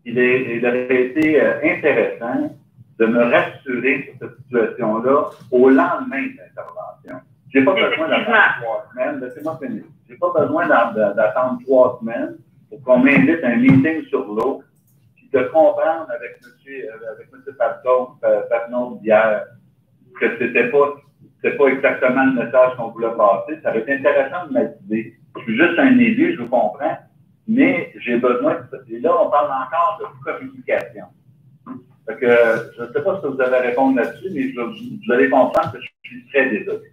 il aurait été intéressant de me rassurer sur cette situation-là au lendemain de l'intervention. Je n'ai pas besoin d'attendre 3 semaines. Laissez-moi finir. Je n'ai pas besoin d'attendre 3 semaines pour qu'on m'invite à un meeting sur l'autre, puis de comprendre avec M. Patnaud d'hier que c'était pas exactement le message qu'on voulait passer. Ça va être intéressant de m'aider. Je suis juste un élu, je vous comprends, mais j'ai besoin de... Et là, on parle encore de communication. Fait que, je ne sais pas si vous allez répondre là-dessus, mais vous allez comprendre que je suis très désolé.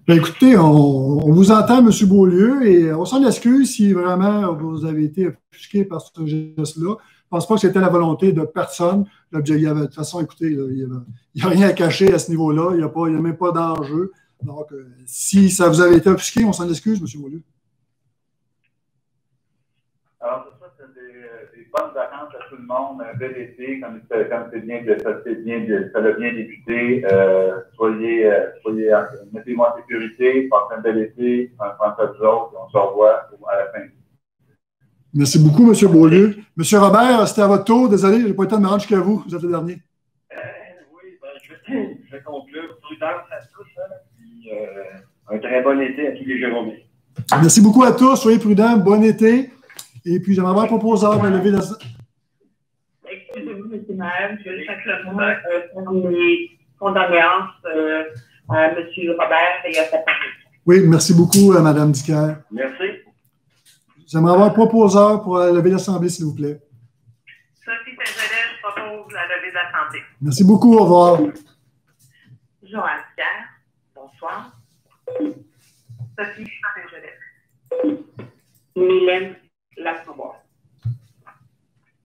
Bien, écoutez, on vous entend, M. Beaulieu, et on s'en excuse si vraiment vous avez été offusqué par ce geste-là. Je ne pense pas que c'était la volonté de personne. De toute façon, écoutez, il n'y a rien à cacher à ce niveau-là. Il n'y a même pas d'enjeu. Donc, si ça vous avait été offusqué, on s'en excuse, M. Beaulieu. Alors, c'est ça, c'est des bonnes vacances à tout le monde, un bel été, comme ça l'a bien débuté. Mettez-moi en sécurité, passez un bel été, on prend ça de autres, et on se revoit à la fin. Merci beaucoup, M. Beaulieu. M. Robert, c'était à votre tour. Désolé, je n'ai pas eu le temps de me rendre jusqu'à vous. Vous êtes le dernier. Oui, je vais conclure. Prudence à tous, puis un très bon été à tous les Jérômistes. Merci beaucoup à tous. Soyez prudents. Bon été. Et puis, j'aimerais avoir un proposeur de lever la... Excusez-vous, M. Maire, je vais simplement faire mes condoléances à M. Robert et à sa famille. Oui, merci beaucoup, Mme Dicker. Merci. J'aimerais avoir un proposeur pour lever l'Assemblée, s'il vous plaît. Sophie Saint-Gelais, je propose la levée de l'Assemblée. Merci beaucoup. Au revoir. Joanne Pierre, bonsoir. Sophie Saint-Gelais. Mylène Laframboise.